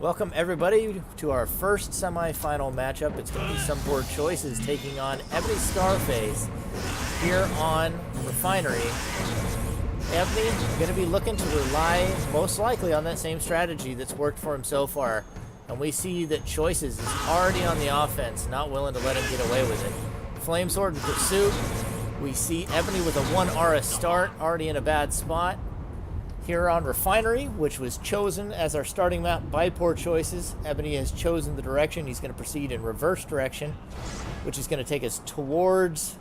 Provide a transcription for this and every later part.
Welcome everybody to our first semifinal matchup. It's going to be SomePoorChoices taking on Ebony SCARFACE here on Refinery. Ebony going to be looking to rely most likely on that same strategy that's worked for him so far. And we see that Choices is already on the offense, not willing to let him get away with it. Flame Sword in pursuit. We see Ebony with a 1 aura start, already in a bad spot. Here on Refinery, which was chosen as our starting map by PoorChoices, Ebony has chosen the direction. He's going to proceed in reverse direction, which is going to take us towards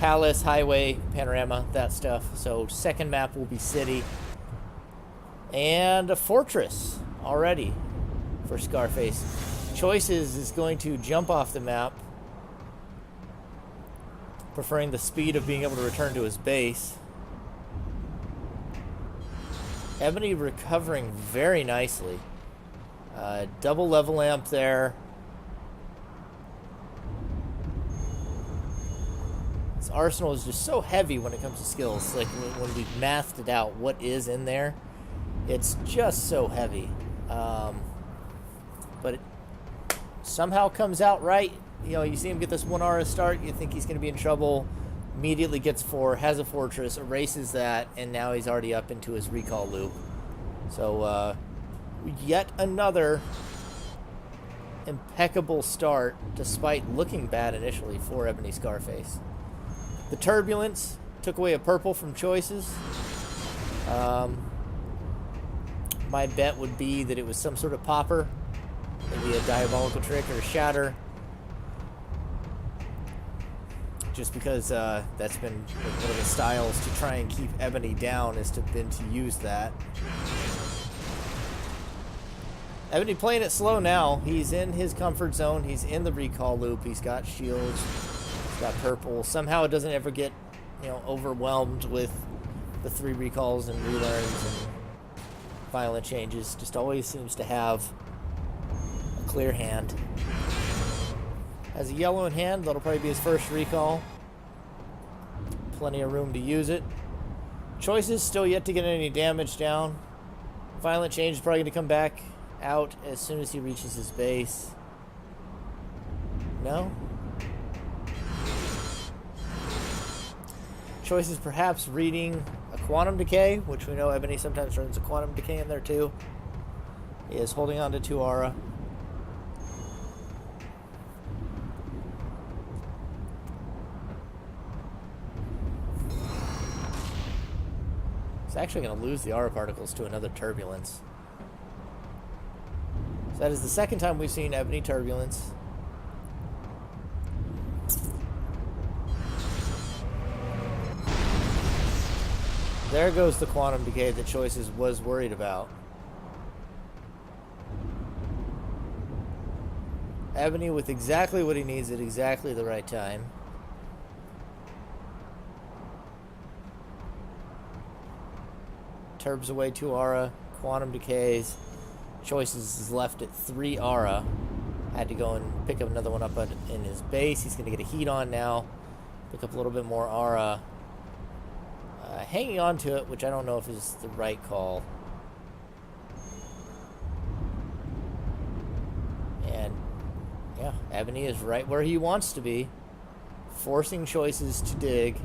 Palace, Highway, Panorama, that stuff. So second map will be City. And a Fortress already for SCARFACE. Choices is going to jump off the map, preferring the speed of being able to return to his base. Ebony recovering very nicely. Double level amp there. This arsenal is just so heavy when it comes to skills. Like when we mathed it out what is in there, it's just so heavy. But it somehow comes out right. You know, you see him get this 1 aura start, you think he's going to be in trouble. Immediately gets 4, has a fortress, erases that, and now he's already up into his recall loop. So, yet another impeccable start, despite looking bad initially for Ebony SCARFACE. The Turbulence took away a purple from Choices. My bet would be that it was some sort of popper, maybe a diabolical trick or a shatter. Just because that's been one of the styles to try and keep Ebony down is to use that. Ebony playing it slow now. He's in his comfort zone. He's in the recall loop. He's got shields. He's got purple. Somehow it doesn't ever get, overwhelmed with the 3 recalls and relearns and violent changes. Just always seems to have a clear hand. Has a yellow in hand. That'll probably be his first recall. Plenty of room to use it. Choices still yet to get any damage down. Violent change is probably going to come back out as soon as he reaches his base. No? Choices perhaps reading a Quantum Decay, which we know Ebony sometimes runs a Quantum Decay in there too. He is holding on to 2 aura. He's actually going to lose the aura particles to another Turbulence. So that is the second time we've seen Ebony Turbulence. There goes the Quantum Decay that Choices was worried about. Ebony with exactly what he needs at exactly the right time. Turbs away 2 aura, Quantum Decays. Choices is left at 3 aura. Had to go and pick up another one up in his base. He's going to get a heat on now. Pick up a little bit more aura. Hanging on to it, which I don't know if is the right call. And, yeah, Ebony is right where he wants to be. Forcing Choices to dig.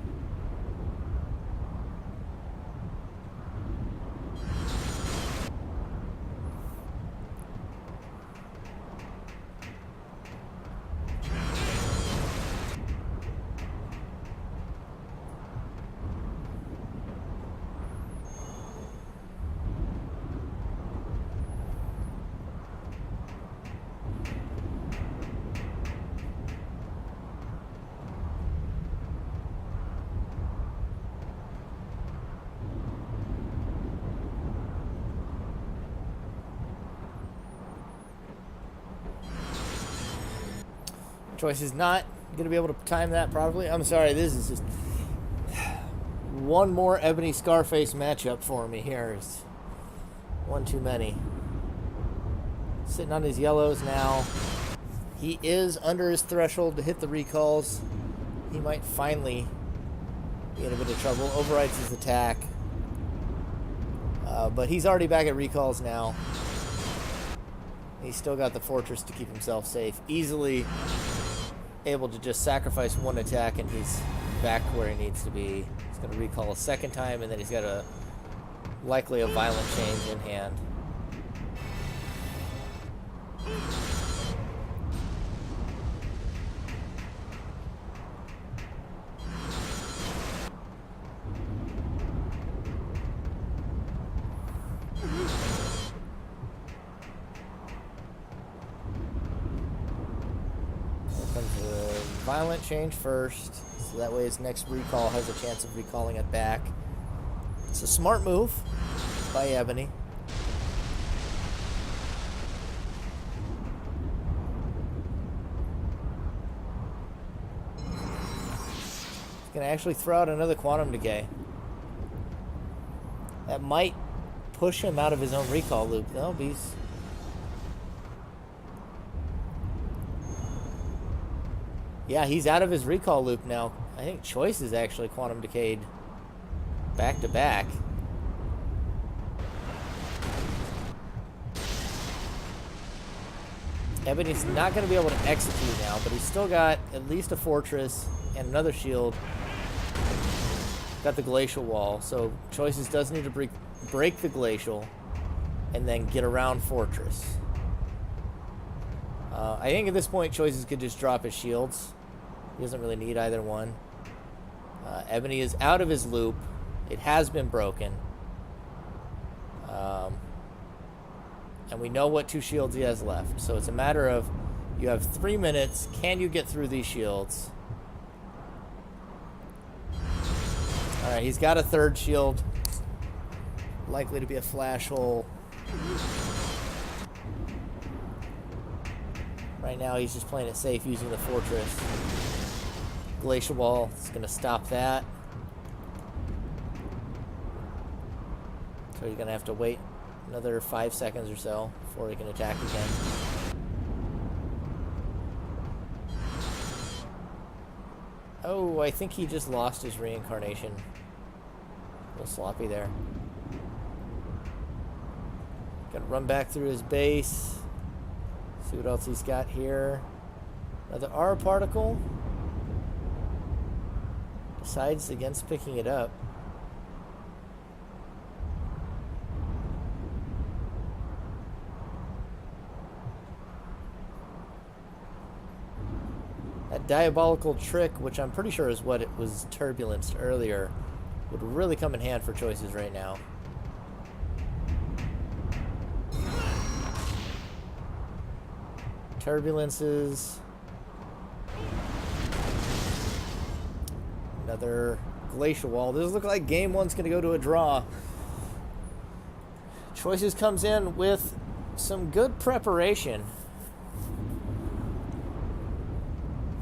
Choice is not going to be able to time that probably. I'm sorry, this is just one more Ebony SCARFACE matchup for me here. It's one too many. Sitting on his yellows now. He is under his threshold to hit the recalls. He might finally be in a bit of trouble. Overrides his attack. But he's already back at recalls now. He's still got the fortress to keep himself safe. Easily able to just sacrifice one attack and he's back where he needs to be. He's going to recall a second time, and then he's got likely a violent change in hand. Violent change first, so that way his next recall has a chance of recalling it back. It's a smart move by Ebony. He's going to actually throw out another Quantum Decay. That might push him out of his own recall loop, though. He's... Yeah, he's out of his recall loop now. I think Choice is actually Quantum Decayed back to back. Ebony's not going to be able to execute now, but he's still got at least a fortress and another shield. Got the glacial wall, so Choices does need to break the glacial and then get around fortress. I think at this point, Choices could just drop his shields. He doesn't really need either one. Ebony is out of his loop. It has been broken. And we know what 2 shields he has left. So it's a matter of, you have 3 minutes. Can you get through these shields? Alright, he's got a 3rd shield. Likely to be a flash hole. Right now, he's just playing it safe using the fortress. Glacial Wall is going to stop that. So he's going to have to wait another 5 seconds or so before he can attack again. Oh, I think he just lost his reincarnation. A little sloppy there. Got to run back through his base. See what else he's got here. Another R particle. Decides against picking it up. That diabolical trick, which I'm pretty sure is what it was turbulenced earlier, would really come in hand for Choices right now. Turbulences. Another glacial wall. This looks like game 1's going to go to a draw. Choices comes in with some good preparation.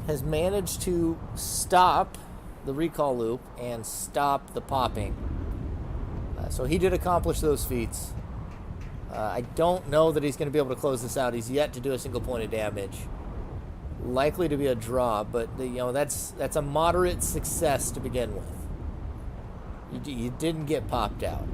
Has managed to stop the recall loop and stop the popping. So he did accomplish those feats. I don't know that he's going to be able to close this out. He's yet to do a single point of damage. Likely to be a draw, but you know, that's a moderate success to begin with. You didn't get popped out.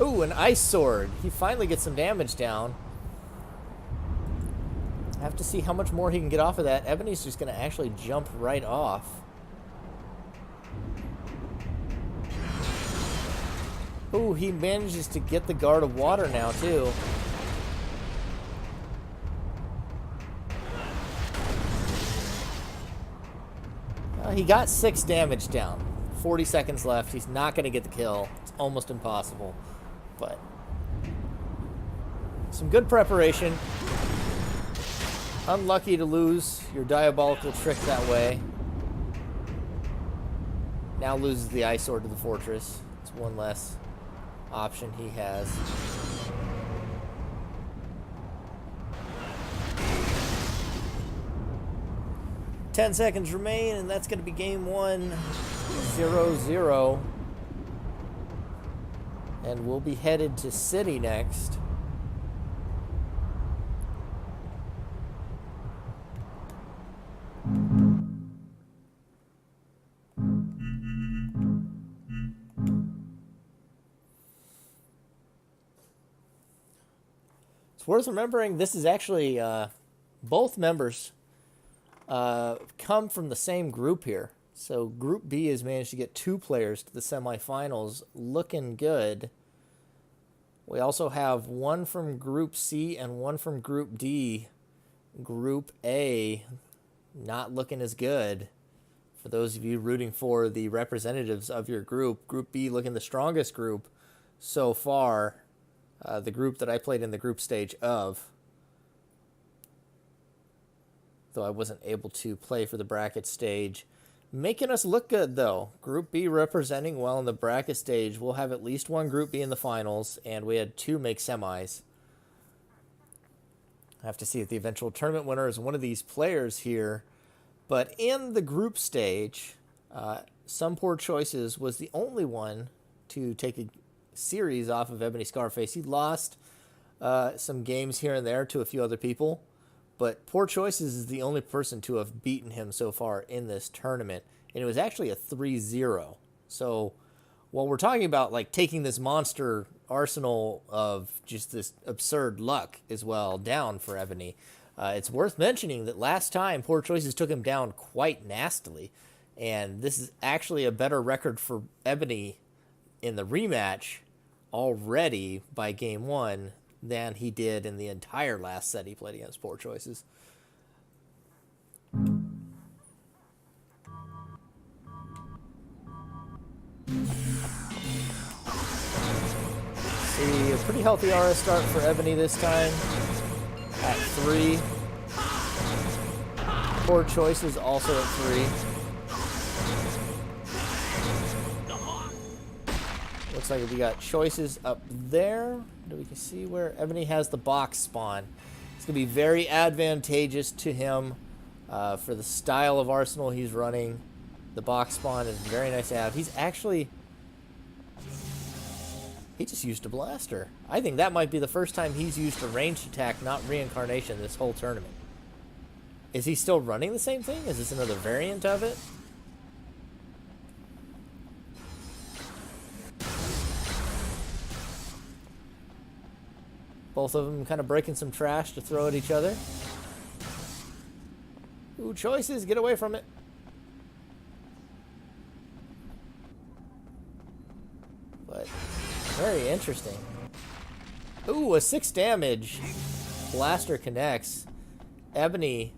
Ooh, an ice sword. He finally gets some damage down. I have to see how much more he can get off of that. Ebony's just going to actually jump right off. Ooh, he manages to get the guard of water now, too. He got 6 damage down. 40 seconds left. He's not going to get the kill. It's almost impossible. But some good preparation. Unlucky to lose your diabolical trick that way. Now loses the ice sword to the fortress. It's one less option he has. Ten seconds remain, and that's going to be game 1, 0-0. And we'll be headed to City next. It's worth remembering this is actually both members come from the same group here. So Group B has managed to get 2 players to the semifinals, looking good. We also have one from Group C and one from Group D. Group A not looking as good. For those of you rooting for the representatives of your group, Group B looking the strongest group so far. The group that I played in the group stage of. Though I wasn't able to play for the bracket stage. Making us look good, though. Group B representing well in the bracket stage. We'll have at least one Group B in the finals, and we had 2 make semis. I have to see if the eventual tournament winner is one of these players here. But in the group stage, SomePoorChoices was the only one to take a series off of EB0NY SCARFACE. He lost some games here and there to a few other people, but Poor Choices is the only person to have beaten him so far in this tournament, and it was actually a 3-0. So while we're talking about like taking this monster arsenal of just this absurd luck as well down for EB0NY, it's worth mentioning that last time Poor Choices took him down quite nastily, and this is actually a better record for EB0NY in the rematch already by game 1 than he did in the entire last set he played against Poor Choices. See, a pretty healthy aura start for EB0NY this time at 3. Poor Choices also at 3. Looks like we got Choices up there. We can see where EB0NY has the box spawn. It's going to be very advantageous to him for the style of arsenal he's running. The box spawn is very nice to have. He's actually... He just used a blaster. I think that might be the first time he's used a ranged attack, not reincarnation, this whole tournament. Is he still running the same thing? Is this another variant of it? Both of them kind of breaking some trash to throw at each other. Ooh, Choices, get away from it. But very interesting. Ooh, a 6 damage. Blaster connects. EB0NY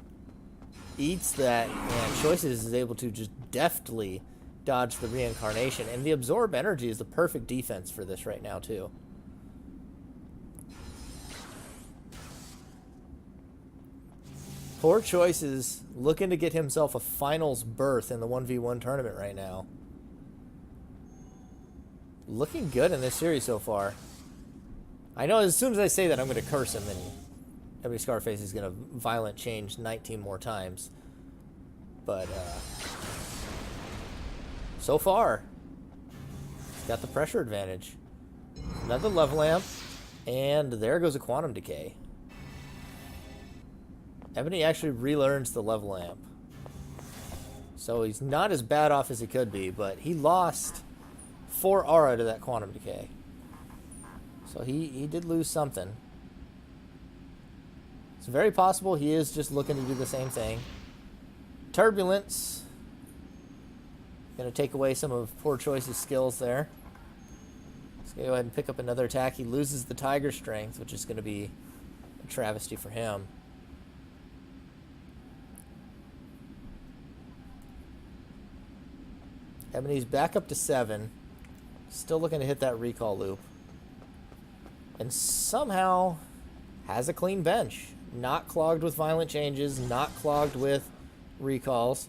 eats that, and Choices is able to just deftly dodge the reincarnation. And the absorb energy is the perfect defense for this right now, too. Poor Choices looking to get himself a finals berth in the 1v1 tournament right now. Looking good in this series so far. I know as soon as I say that, I'm going to curse him, and EB0NY SCARFACE is going to violent change 19 more times. But, so far, he's got the pressure advantage. Another level amp, and there goes a quantum decay. EB0NY actually relearns the level amp. So he's not as bad off as he could be, but he lost 4 aura to that quantum decay. So he did lose something. It's very possible he is just looking to do the same thing. Turbulence. Going to take away some of Poor Choice's skills there. Let's go ahead and pick up another attack. He loses the Tiger Strength, which is going to be a travesty for him. EB0NY's back up to 7. Still looking to hit that recall loop. And somehow has a clean bench. Not clogged with violent changes. Not clogged with recalls.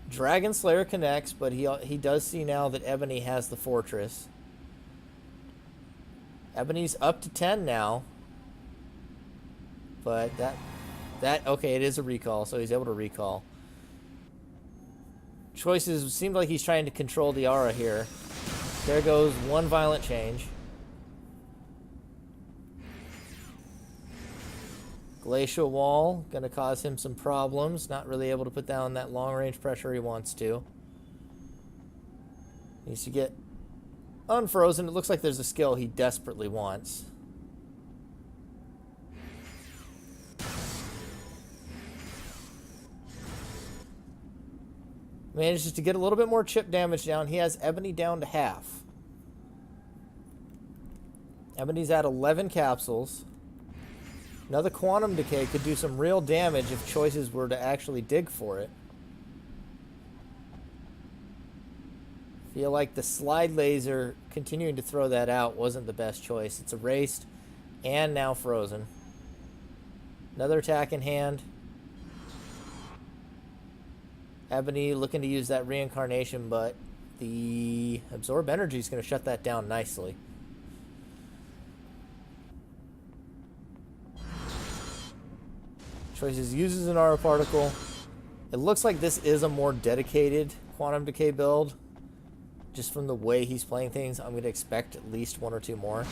Dragon Slayer connects, but he does see now that EB0NY has the fortress. EB0NY's up to 10 now. But okay, it is a recall, so he's able to recall. Choices seems like he's trying to control the aura here. There goes one violent change. Glacial Wall, going to cause him some problems. Not really able to put down that long-range pressure he wants to. Needs to get Unfrozen. It looks like there's a skill he desperately wants. Manages to get a little bit more chip damage down. He has Ebony down to half. Ebony's at 11 capsules. Another Quantum Decay could do some real damage if Choices were to actually dig for it. Feel like the slide laser, continuing to throw that out, wasn't the best choice. It's erased and now frozen. Another attack in hand. Ebony looking to use that reincarnation, but the absorb energy is going to shut that down nicely. Choices uses an aura particle. It looks like this is a more dedicated Quantum Decay build. Just from the way he's playing things, I'm going to expect at least one or two more.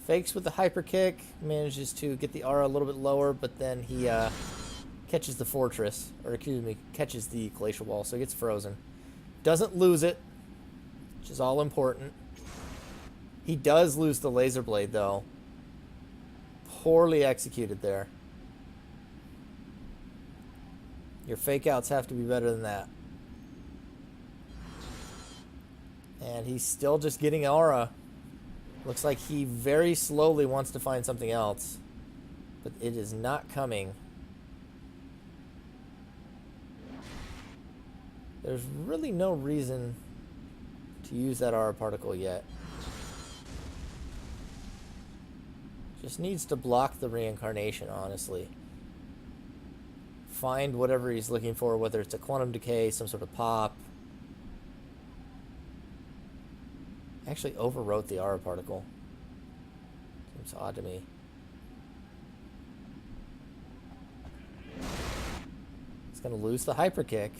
Fakes with the hyper kick, manages to get the aura a little bit lower, but then he catches the fortress, or excuse me, catches the glacial wall, so he gets frozen. Doesn't lose it, which is all important. He does lose the laser blade, though. Poorly executed there. Your fake outs have to be better than that. And he's still just getting aura. Looks like he very slowly wants to find something else. But it is not coming. There's really no reason to use that aura particle yet. Just needs to block the reincarnation, honestly. Find whatever he's looking for, whether it's a Quantum Decay, some sort of pop. Actually overwrote the aura particle. Seems odd to me. He's going to lose the hyper kick.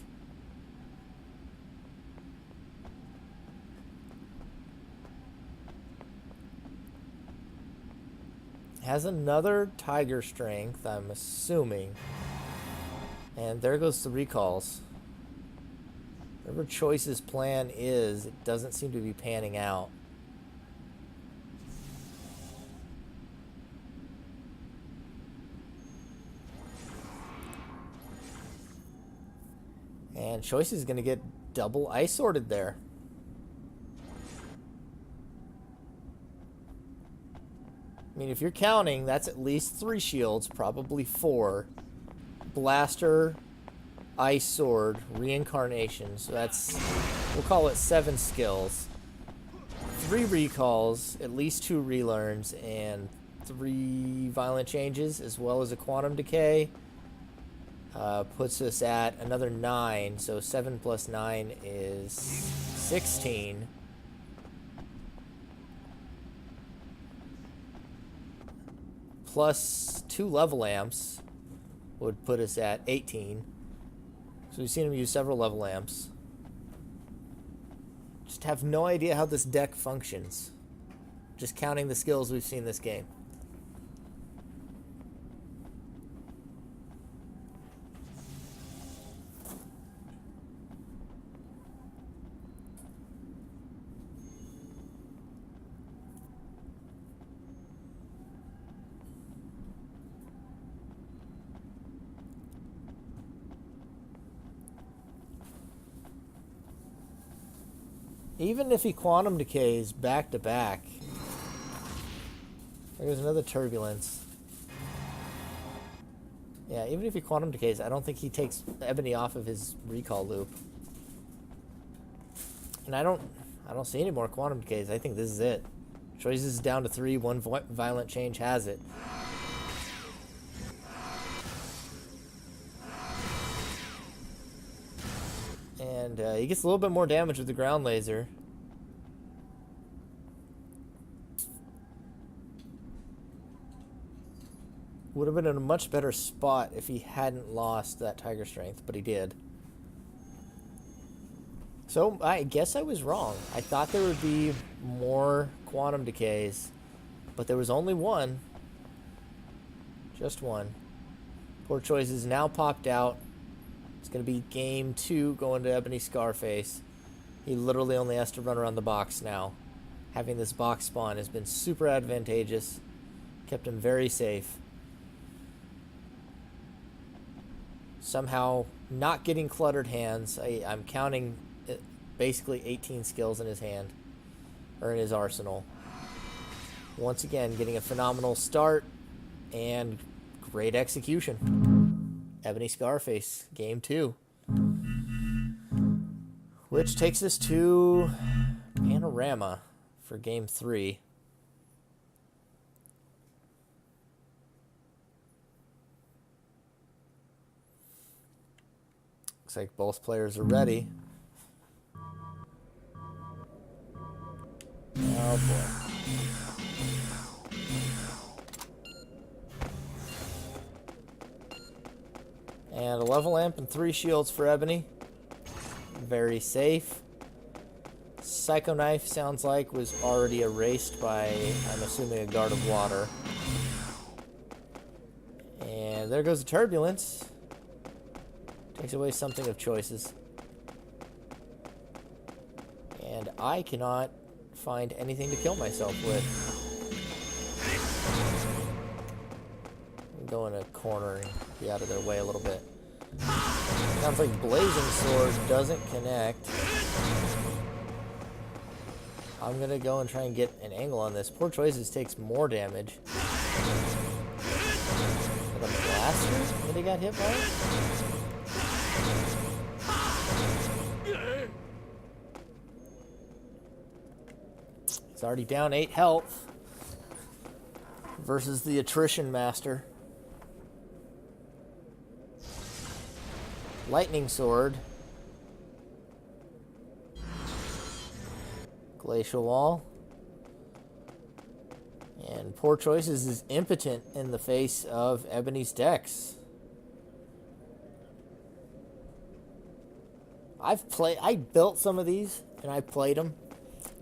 Has another Tiger Strength, I'm assuming. And there goes the recalls. Whatever Choice's plan is, it doesn't seem to be panning out. And Choice is going to get double ice sorted there. I mean, if you're counting, that's at least 3 shields, probably 4. Blaster, Ice Sword, Reincarnation. So that's, we'll call it 7 skills. 3 recalls, at least 2 relearns, and 3 violent changes, as well as a Quantum Decay. Puts us at another 9. So 7 plus 9 is 16. Plus 2 level amps would put us at 18. So we've seen him use several level amps. Just have no idea how this deck functions. Just counting the skills we've seen this game. Even if he Quantum Decays back to back. There's another Turbulence. Yeah, even if he Quantum Decays, I don't think he takes Ebony off of his recall loop. And I don't see any more Quantum Decays. I think this is it. Choices is down to 3. 1 violent change has it. And he gets a little bit more damage with the ground laser. Would have been in a much better spot if he hadn't lost that Tiger Strength, but he did. So I guess I was wrong. I thought there would be more Quantum Decays, but there was only 1. Just 1. Poor Choices now popped out. It's going to be game 2 going to Ebony Scarface. He literally only has to run around the box now. Having this box spawn has been super advantageous. Kept him very safe. Somehow not getting cluttered hands. I'm counting basically 18 skills in his hand. Or in his arsenal. Once again, getting a phenomenal start. And great execution. Ebony Scarface, game 2. Which takes us to Panorama for game 3. Looks like both players are ready. Oh boy. And a level lamp and 3 shields for Ebony. Very safe. Psycho Knife sounds like was already erased by, I'm assuming, a guard of water. And there goes the Turbulence. Takes away something of choices. And I cannot find anything to kill myself with. Go in a corner and be out of their way a little bit. Sounds like Blazing Sword doesn't connect. I'm gonna go and try and get an angle on this. Poor Choices takes more damage. Like a blaster that he got hit by? He's already down 8 health versus the Attrition Master. Lightning Sword. Glacial Wall. And Poor Choices is impotent in the face of Ebony's decks. I built some of these and I played them.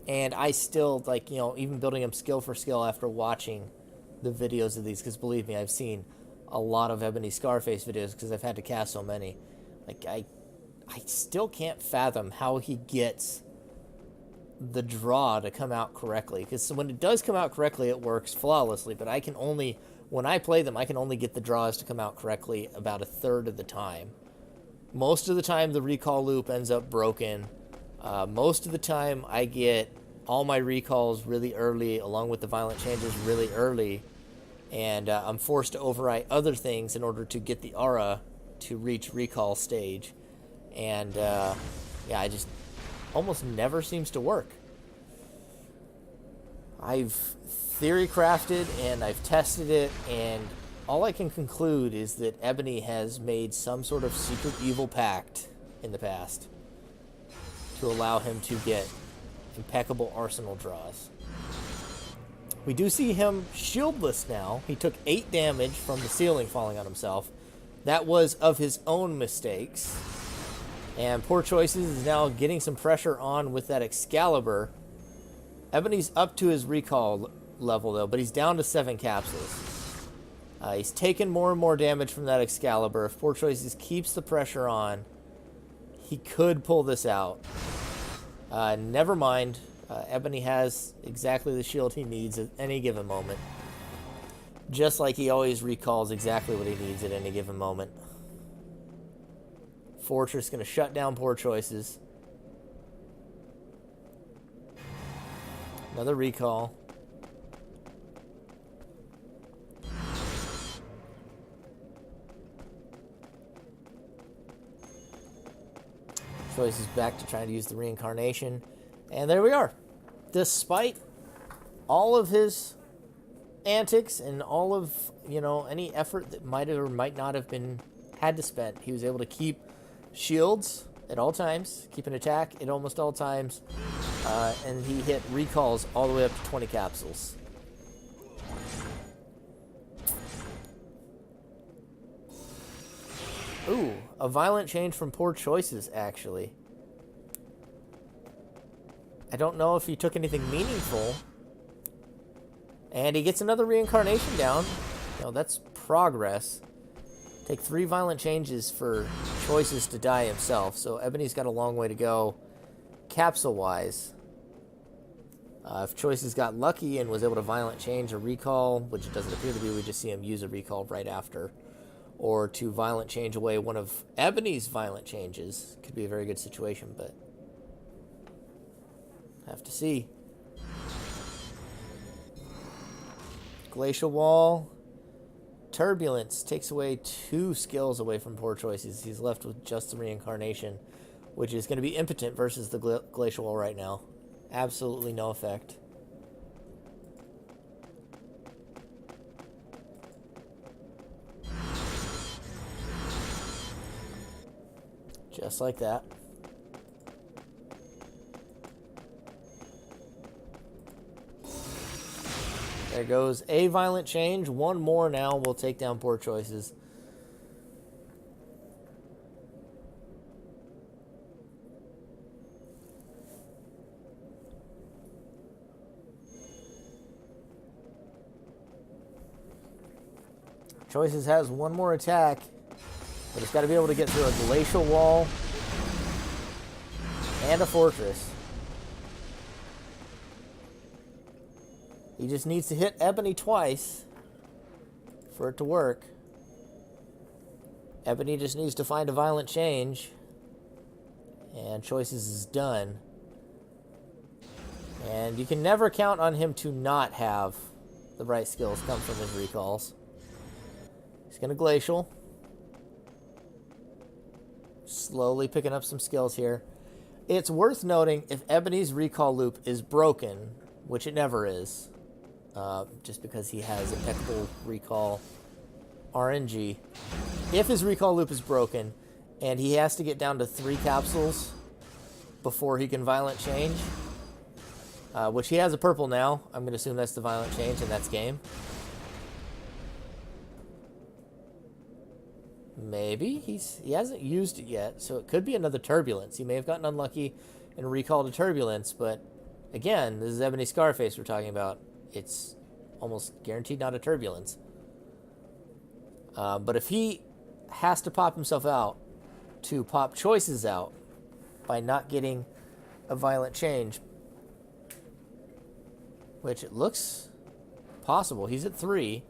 And I still, like, you know, even building them skill for skill after watching the videos of these. Because believe me, I've seen a lot of Ebony Scarface videos because I've had to cast so many. Like, I still can't fathom how he gets the draw to come out correctly. Because when it does come out correctly, it works flawlessly. But I can only, when I play them, I can only get the draws to come out correctly about a third of the time. Most of the time, the recall loop ends up broken. Most of the time, I get all my recalls really early, along with the violent changes really early. And I'm forced to overwrite other things in order to get the aura to reach recall stage. And yeah, I just almost never seems to work. I've theory crafted and I've tested it, and all I can conclude is that Ebony has made some sort of secret evil pact in the past to allow him to get impeccable arsenal draws. We do see him shieldless now. He took 8 damage from the ceiling falling on himself. That was of his own mistakes. And Poor Choices is now getting some pressure on with that Excalibur. Ebony's up to his recall level, though, but he's down to 7 capsules. He's taken more and more damage from that Excalibur. If Poor Choices keeps the pressure on, he could pull this out. Never mind. Ebony has exactly the shield he needs at any given moment. Just like he always recalls exactly what he needs at any given moment. Fortress going to shut down Poor Choices. Another recall. Choice is back to trying to use the reincarnation. And there we are. Despite all of his antics and all of, you know, any effort that might or might not have been had to spend, he was able to keep shields at all times, keep an attack at almost all times, and he hit recalls all the way up to 20 capsules. Ooh, a violent change from Poor Choices, actually. I don't know if he took anything meaningful. And he gets another reincarnation down. You know, that's progress. Take 3 violent changes for Choices to die himself, so Ebony's got a long way to go capsule-wise. If Choices got lucky and was able to violent change a recall, which it doesn't appear to be, we just see him use a recall right after, or to violent change away one of Ebony's violent changes, could be a very good situation, but have to see. Glacial Wall. Turbulence takes away 2 skills away from Poor Choices. He's left with just the Reincarnation, which is going to be impotent versus the Glacial Wall right now. Absolutely no effect. Just like that. There goes a violent change. 1 more now will take down Poor Choices. Choices has 1 more attack, but it's got to be able to get through a Glacial Wall and a Fortress. He just needs to hit Ebony twice for it to work. Ebony just needs to find a violent change, and Choices is done. And you can never count on him to not have the right skills come from his recalls. He's going to Glacial. Slowly picking up some skills here. It's worth noting, if Ebony's recall loop is broken, which it never is, just because he has impeccable recall RNG. If his recall loop is broken and he has to get down to 3 capsules before he can violent change, which he has a purple now, I'm going to assume that's the violent change and that's game. Maybe he hasn't used it yet, so it could be another Turbulence. He may have gotten unlucky and recalled a Turbulence, but again, this is Ebony Scarface we're talking about. It's almost guaranteed not a Turbulence. But if he has to pop himself out to pop Choices out by not getting a violent change, which it looks possible. He's at 3.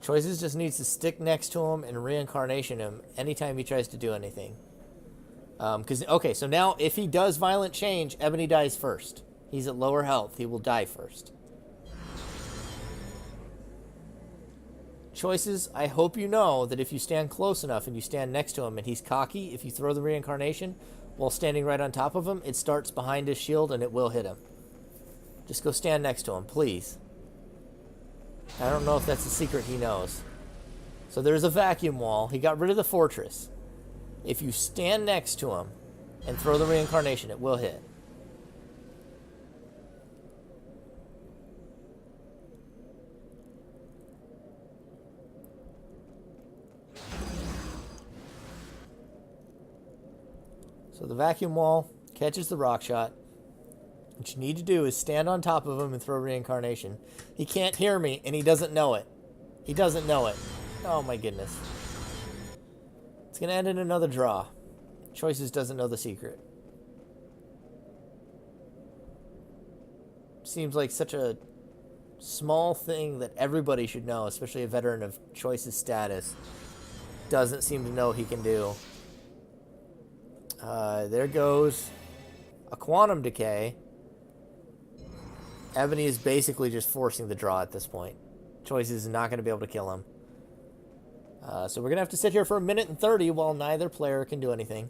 Choices just needs to stick next to him and Reincarnation him anytime he tries to do anything. Okay, so now if he does violent change, Ebony dies first. He's at lower health. He will die first. Choices, I hope you know that if you stand close enough and you stand next to him and he's cocky, if you throw the Reincarnation while standing right on top of him, it starts behind his shield and it will hit him. Just go stand next to him, please. I don't know if that's a secret he knows. So there's a vacuum wall. He got rid of the Fortress. If you stand next to him and throw the Reincarnation, it will hit. So the vacuum wall catches the rock shot. What you need to do is stand on top of him and throw Reincarnation. He can't hear me, and he doesn't know it. He doesn't know it. Oh my goodness. It's going to end in another draw. Choices doesn't know the secret. Seems like such a small thing that everybody should know, especially a veteran of Choices status. Doesn't seem to know he can do. There goes a Quantum Decay. Ebony is basically just forcing the draw at this point. Choices is not going to be able to kill him. So we're going to have to sit here for 1 minute and 30 while neither player can do anything.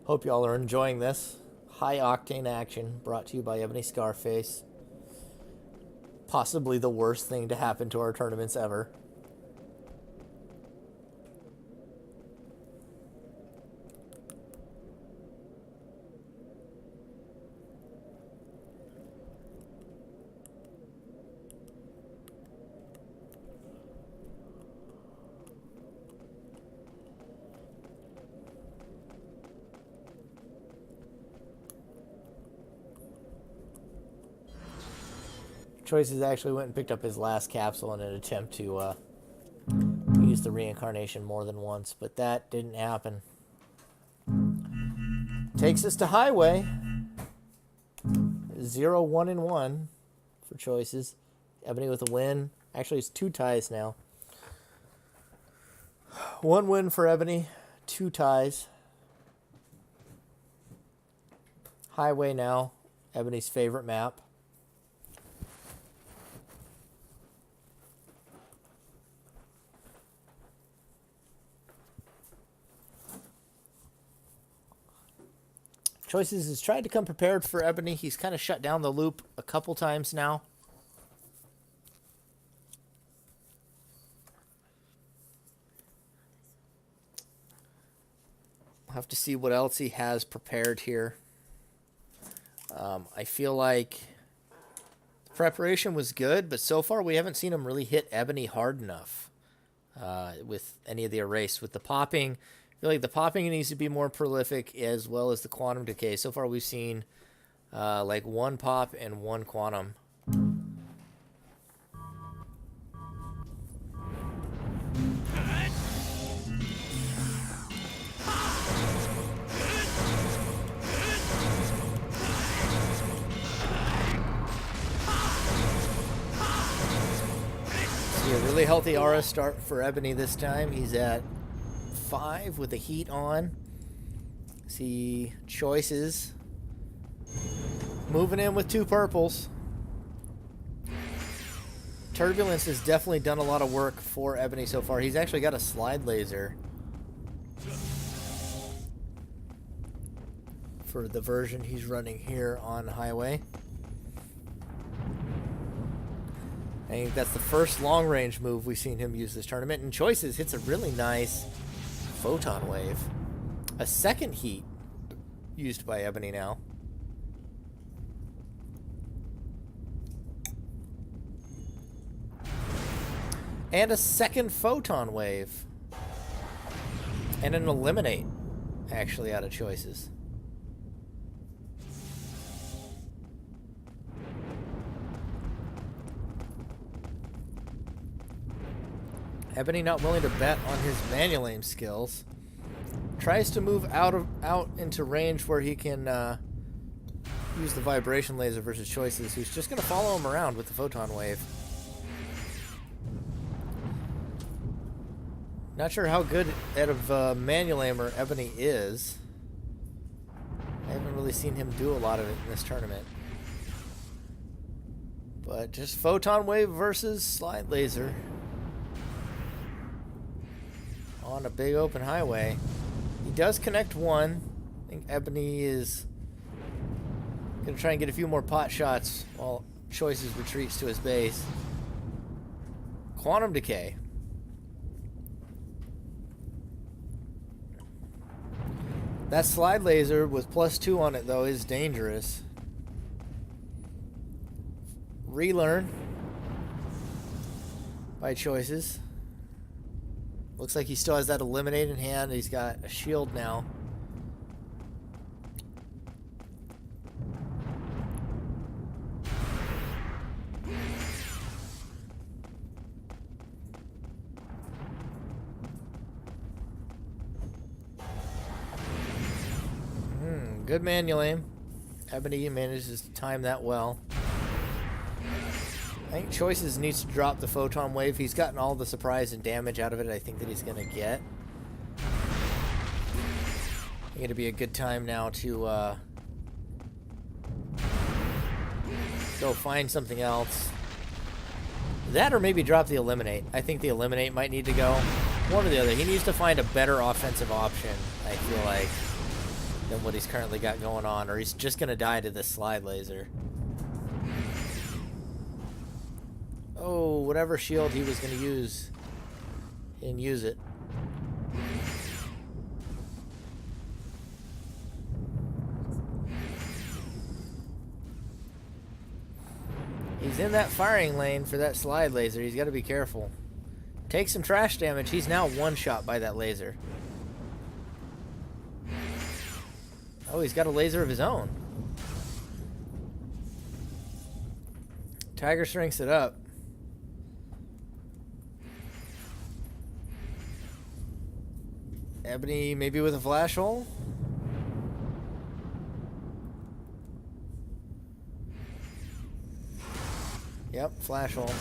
Hope y'all are enjoying this. High octane action brought to you by Ebony Scarface. Possibly the worst thing to happen to our tournaments ever. Choices actually went and picked up his last capsule in an attempt to use the reincarnation more than once, but that didn't happen. Takes us to Highway. 0-1-1 for Choices. Ebony with a win. Actually, it's 2 ties now. 1 win for Ebony, 2 ties. Highway now, Ebony's favorite map. Choices has tried to come prepared for Ebony. He's kind of shut down the loop a couple times now. We'll have to see what else he has prepared here. I feel like the preparation was good, but so far we haven't seen him really hit Ebony hard enough with any of the erase. With the popping, I feel like the popping needs to be more prolific, as well as the quantum decay. So far we've seen like 1 pop and 1 quantum. See a really healthy aura start for Ebony this time. He's at 5 with the heat on. See Choices moving in with 2 purples. Turbulence has definitely done a lot of work for Ebony so far. He's actually got a slide laser for the version he's running here on Highway. I think that's the first long-range move we've seen him use this tournament. And Choices hits a really nice photon wave. A second heat used by Ebony now. And a second photon wave. And an eliminate, actually, out of Choices. Ebony not willing to bet on his manual aim skills. Tries to move out into range where he can use the vibration laser versus Choices, who's just going to follow him around with the photon wave. Not sure how good out of manual aimer Ebony is. I haven't really seen him do a lot of it in this tournament. But just photon wave versus slide laser on a big open highway. He does connect 1. I think Ebony is going to try and get a few more pot shots while Choices retreats to his base. Quantum decay. That slide laser with +2 on it, though, is dangerous. Relearn by Choices. Looks like he still has that eliminate in hand. He's got a shield now. Good manual aim. Ebony manages to time that well. I think Choices needs to drop the photon wave. He's gotten all the surprise and damage out of it I think that he's going to get. I think it'd be a good time now to go find something else. That or maybe drop the eliminate. I think the eliminate might need to go. One or the other. He needs to find a better offensive option, I feel like. than what he's currently got going on, or he's just going to die to this slide laser. Oh, whatever shield he was going to use, he didn't use it. He's in that firing lane for that slide laser. He's got to be careful. Take some trash damage. He's now one shot by that laser. Oh, he's got a laser of his own. Tiger shrinks it up. Ebony maybe with a flash hole. Yep, flash hole.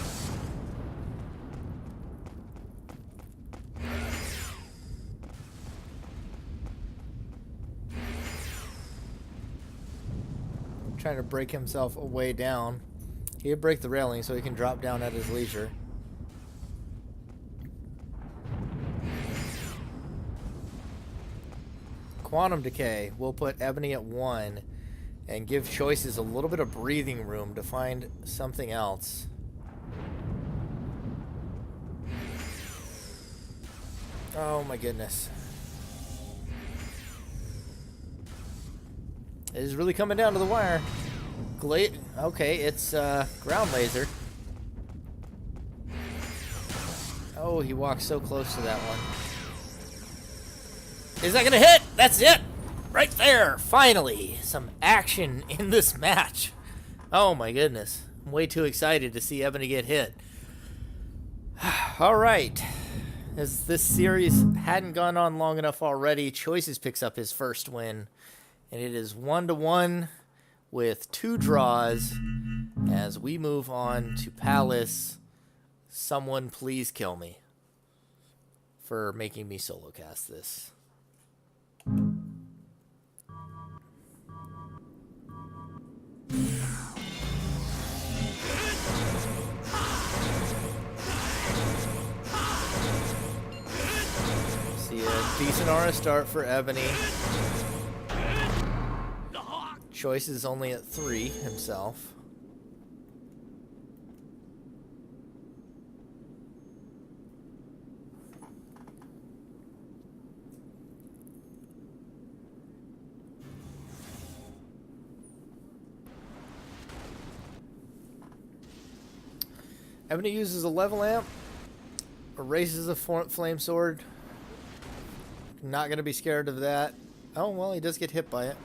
Trying to break himself away down. He'll break the railing so he can drop down at his leisure. Quantum Decay. We'll put Ebony at 1 and give Choices a little bit of breathing room to find something else. Oh my goodness. It is really coming down to the wire. Okay, it's ground laser. Oh, he walked so close to that one. Is that gonna hit? That's it! Right there! Finally! Some action in this match. Oh my goodness. I'm way too excited to see Ebony get hit. Alright. As this series hadn't gone on long enough already, Choices picks up his first win. And it is 1-1 with 2 draws as we move on to Palace. Someone please kill me for making me solo cast this. See a decent aura start for Ebony. Choice is only at 3 himself. Ebony uses a level amp, erases a flame sword. Not going to be scared of that. Oh, well, he does get hit by it.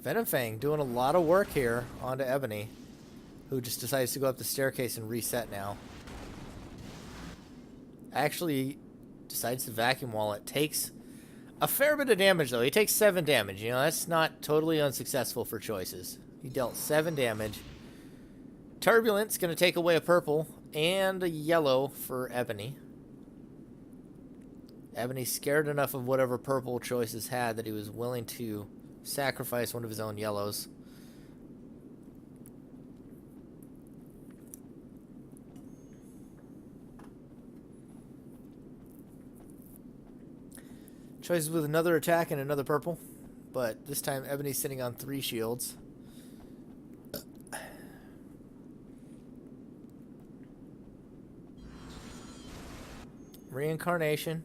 Venom Fang doing a lot of work here onto Ebony, who just decides to go up the staircase and reset now. Actually decides to vacuum wall it. Takes a fair bit of damage, though. He takes 7 damage. You know, that's not totally unsuccessful for Choices. He dealt 7 damage. Turbulence going to take away a purple and a yellow for Ebony. Ebony's scared enough of whatever purple Choices had that he was willing to sacrifice one of his own yellows. Choices with another attack and another purple, but this time Ebony's sitting on 3 shields. Reincarnation.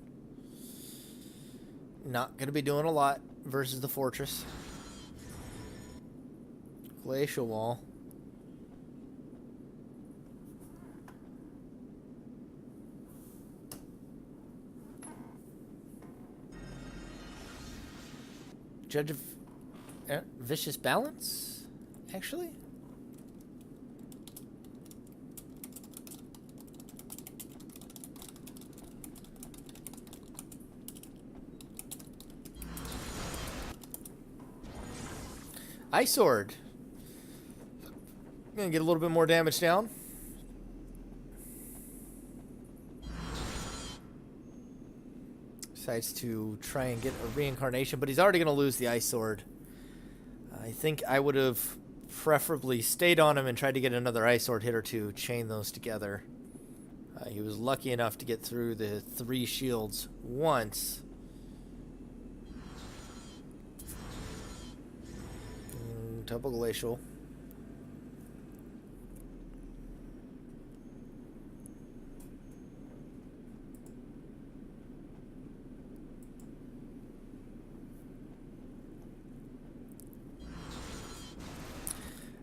Not going to be doing a lot versus the Fortress. Glacial Wall. Judge of Vicious Balance, actually. Ice Sword. Gonna get a little bit more damage down. Decides to try and get a reincarnation, but he's already gonna lose the Ice Sword. I think I would have preferably stayed on him and tried to get another Ice Sword hit or two, chain those together. He was lucky enough to get through the 3 shields once. Double glacial.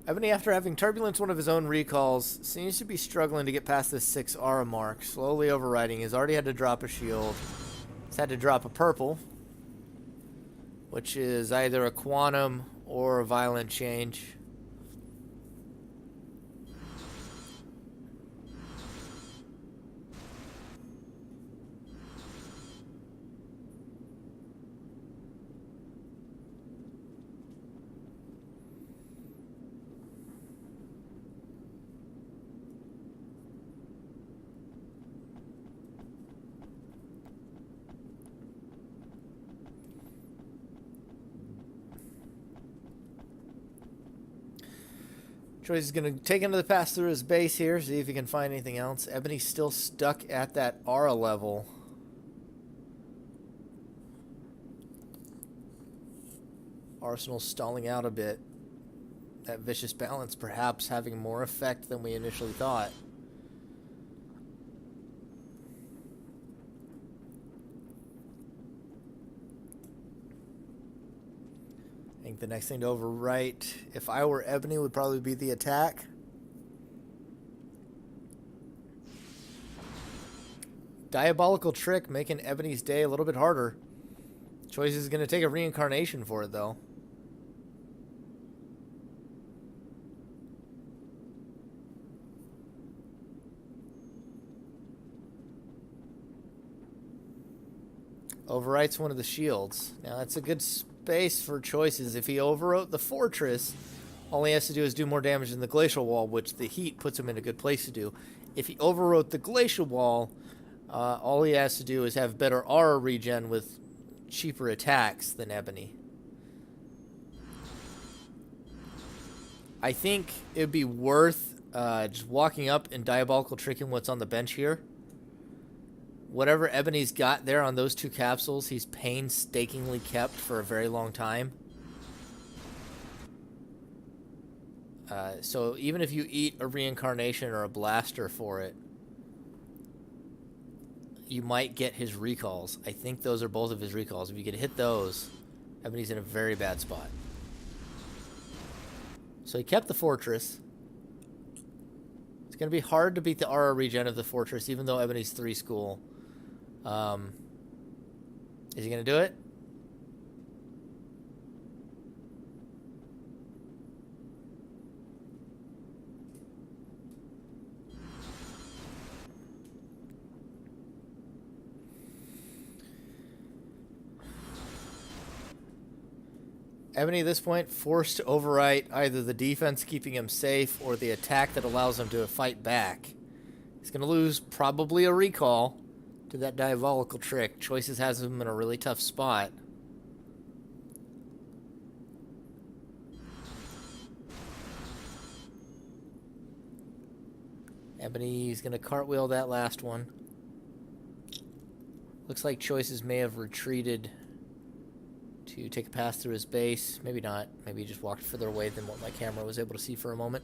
Ebony, after having Turbulence one of his own recalls, seems to be struggling to get past this 6 aura mark. Slowly overriding. He's already had to drop a shield. He's had to drop a purple, which is either a quantum or a violent change. Choice is going to take him to the pass through his base here, see if he can find anything else. Ebony's still stuck at that aura level. Arsenal's stalling out a bit. That vicious balance perhaps having more effect than we initially thought. I think the next thing to overwrite, if I were Ebony, would probably be the attack. Diabolical Trick making Ebony's day a little bit harder. Choice is going to take a reincarnation for it, though. Overwrites one of the shields. Now, that's a good space for choices. If he overwrote the fortress, all he has to do is do more damage than the glacial wall, which the heat puts him in a good place to do. If he overwrote the glacial wall, all he has to do is have better aura regen with cheaper attacks than Ebony. I think it would be worth just walking up and diabolical tricking what's on the bench here. Whatever Ebony's got there on those 2 capsules, he's painstakingly kept for a very long time. So even if you eat a reincarnation or a blaster for it, you might get his recalls. I think those are both of his recalls. If you could hit those, Ebony's in a very bad spot. So he kept the fortress. It's going to be hard to beat the aura regen of the fortress, even though Ebony's 3 school. Is he going to do it? Ebony at this point forced to overwrite either the defense keeping him safe or the attack that allows him to fight back. He's going to lose probably a recall to that diabolical trick. Choices has him in a really tough spot. Ebony's going to cartwheel that last one. Looks like Choices may have retreated to take a pass through his base. Maybe not. Maybe he just walked further away than what my camera was able to see for a moment.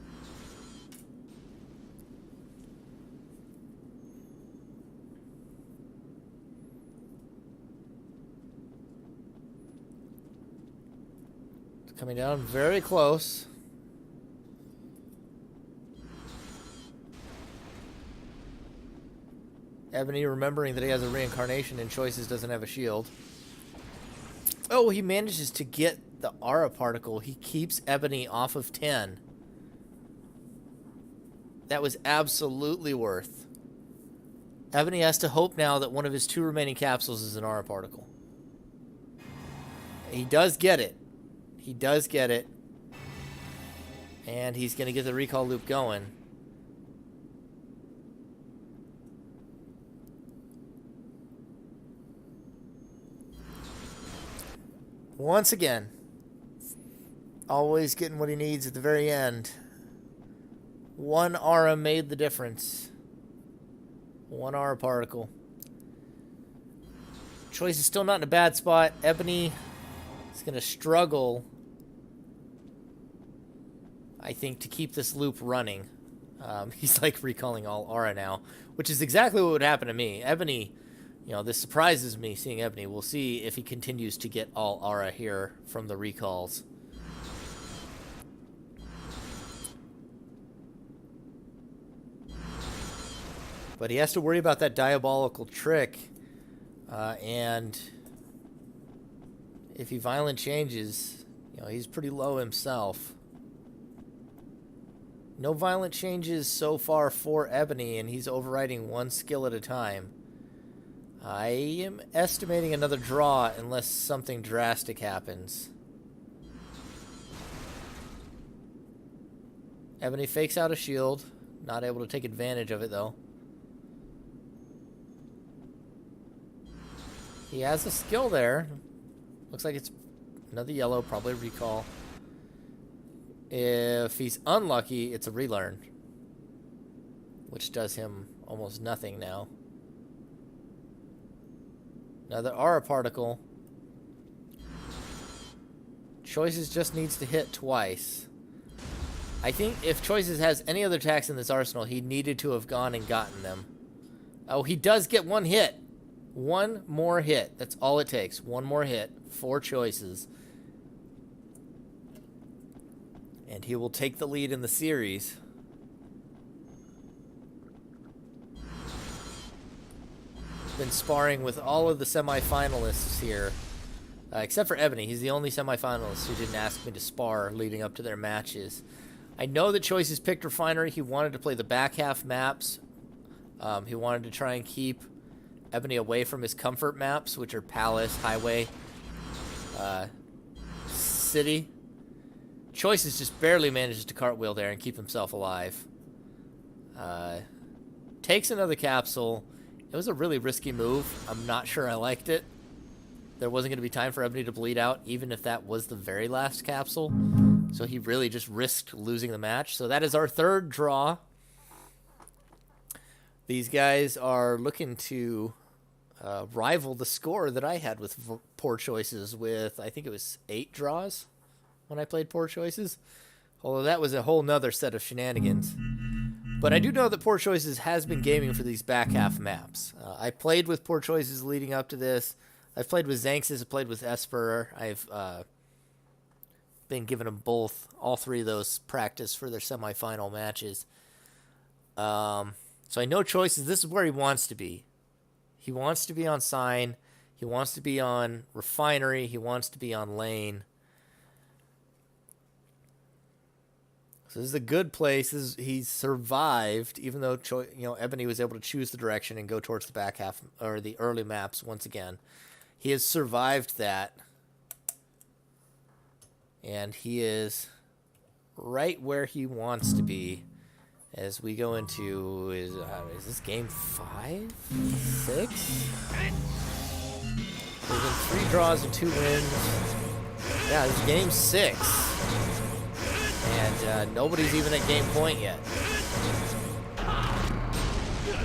It's coming down very close. Ebony remembering that he has a reincarnation and Choices doesn't have a shield. Oh, he manages to get the aura particle. He keeps Ebony off of 10. That was absolutely worth. Ebony has to hope now that one of his 2 remaining capsules is an aura particle. He does get it. He does get it. And he's going to get the recall loop going. Once again, always getting what he needs at the very end. 1 aura made the difference. 1 aura particle. Choice is still not in a bad spot. Ebony is going to struggle, I think, to keep this loop running. He's like recalling all aura now, which is exactly what would happen to me. Ebony, you know, this surprises me seeing Ebony. We'll see if he continues to get all aura here from the recalls. But he has to worry about that diabolical trick. And if he violent changes, you know, he's pretty low himself. No violent changes so far for Ebony, and he's overriding 1 skill at a time. I am estimating another draw unless something drastic happens. Ebony fakes out a shield. Not able to take advantage of it, though. He has a skill there. Looks like it's another yellow, probably a recall. If he's unlucky, it's a relearn, which does him almost nothing now. Another aura particle. Choices just needs to hit twice. I think if Choices has any other attacks in this arsenal, he needed to have gone and gotten them. Oh, he does get 1 hit. 1 more hit. That's all it takes. 1 more hit for Choices. And he will take the lead in the series. Been sparring with all of the semifinalists here. Except for Ebony. He's the only semifinalist who didn't ask me to spar leading up to their matches. I know that Choices picked Refinery. He wanted to play the back half maps. He wanted to try and keep Ebony away from his comfort maps, which are Palace, Highway, City. Choices just barely manages to cartwheel there and keep himself alive. Takes another capsule. It was a really risky move. I'm not sure I liked it. There wasn't going to be time for Ebony to bleed out, even if that was the very last capsule. So he really just risked losing the match. So that is our 3rd draw. These guys are looking to rival the score that I had with Poor Choices with, I think it was 8 draws when I played Poor Choices. Although that was a whole nother set of shenanigans. But I do know that Poor Choices has been gaming for these back half maps. I played with Poor Choices leading up to this. I've played with Xanxus, I've played with Esper. I've been giving them all 3 of those practice for their semifinal matches. So I know Choices, this is where he wants to be. He wants to be on Sign. He wants to be on Refinery. He wants to be on Lane. So this is a good place. He's survived, even though Ebony was able to choose the direction and go towards the back half or the early maps once again. He has survived that, and he is right where he wants to be as we go into is this game 5, 6? There's been 3 draws and 2 wins. Yeah, this is game 6. And nobody's even at game point yet.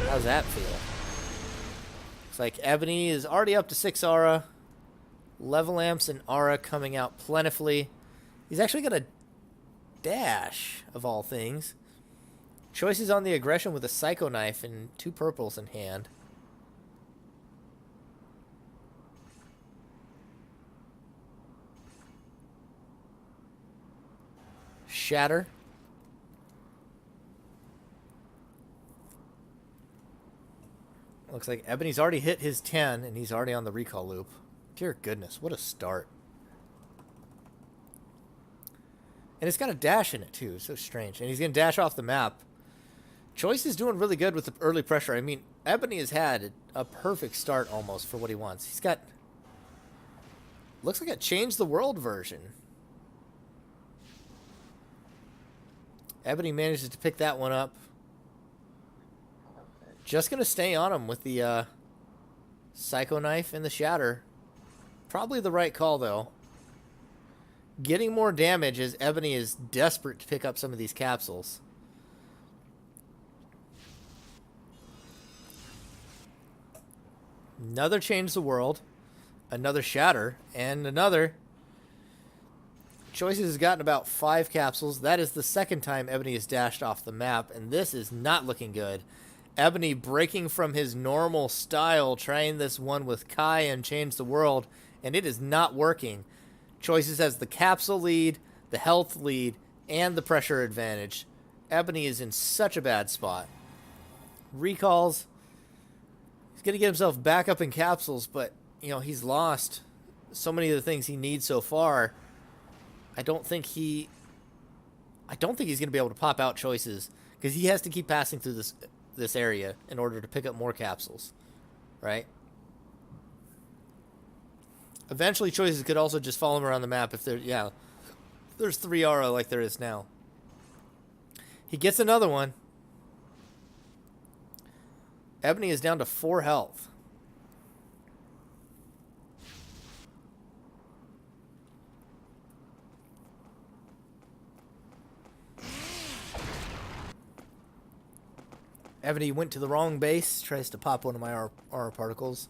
How's that feel? Looks like Ebony is already up to 6 aura. Level amps and aura coming out plentifully. He's actually got a dash, of all things. Choices on the aggression with a Psycho Knife and 2 purples in hand. Shatter. Looks like Ebony's already hit his 10, and he's already on the recall loop. Dear goodness, what a start. And it's got a dash in it, too. So strange. And he's going to dash off the map. Choice is doing really good with the early pressure. I mean, Ebony has had a perfect start almost for what he wants. He's got... looks like a Change the World version. Ebony manages to pick that one up. Just going to stay on him with the Psycho Knife and the Shatter. Probably the right call, though. Getting more damage as Ebony is desperate to pick up some of these capsules. Another Change the World, another Shatter, and another. Choices has gotten about 5 capsules. That is the second time Ebony has dashed off the map, and this is not looking good. Ebony breaking from his normal style, trying this one with Kai and Change the World, and it is not working. Choices has the capsule lead, the health lead, and the pressure advantage. Ebony is in such a bad spot. Recalls. He's going to get himself back up in capsules, but, you know, he's lost so many of the things he needs so far. I don't think he's going to be able to pop out Choices, because he has to keep passing through this area in order to pick up more capsules, right? Eventually, Choices could also just follow him around the map if there's 3 aura like there is now. He gets another one. Ebony is down to 4 health. Ebony went to the wrong base, tries to pop one of my aura particles.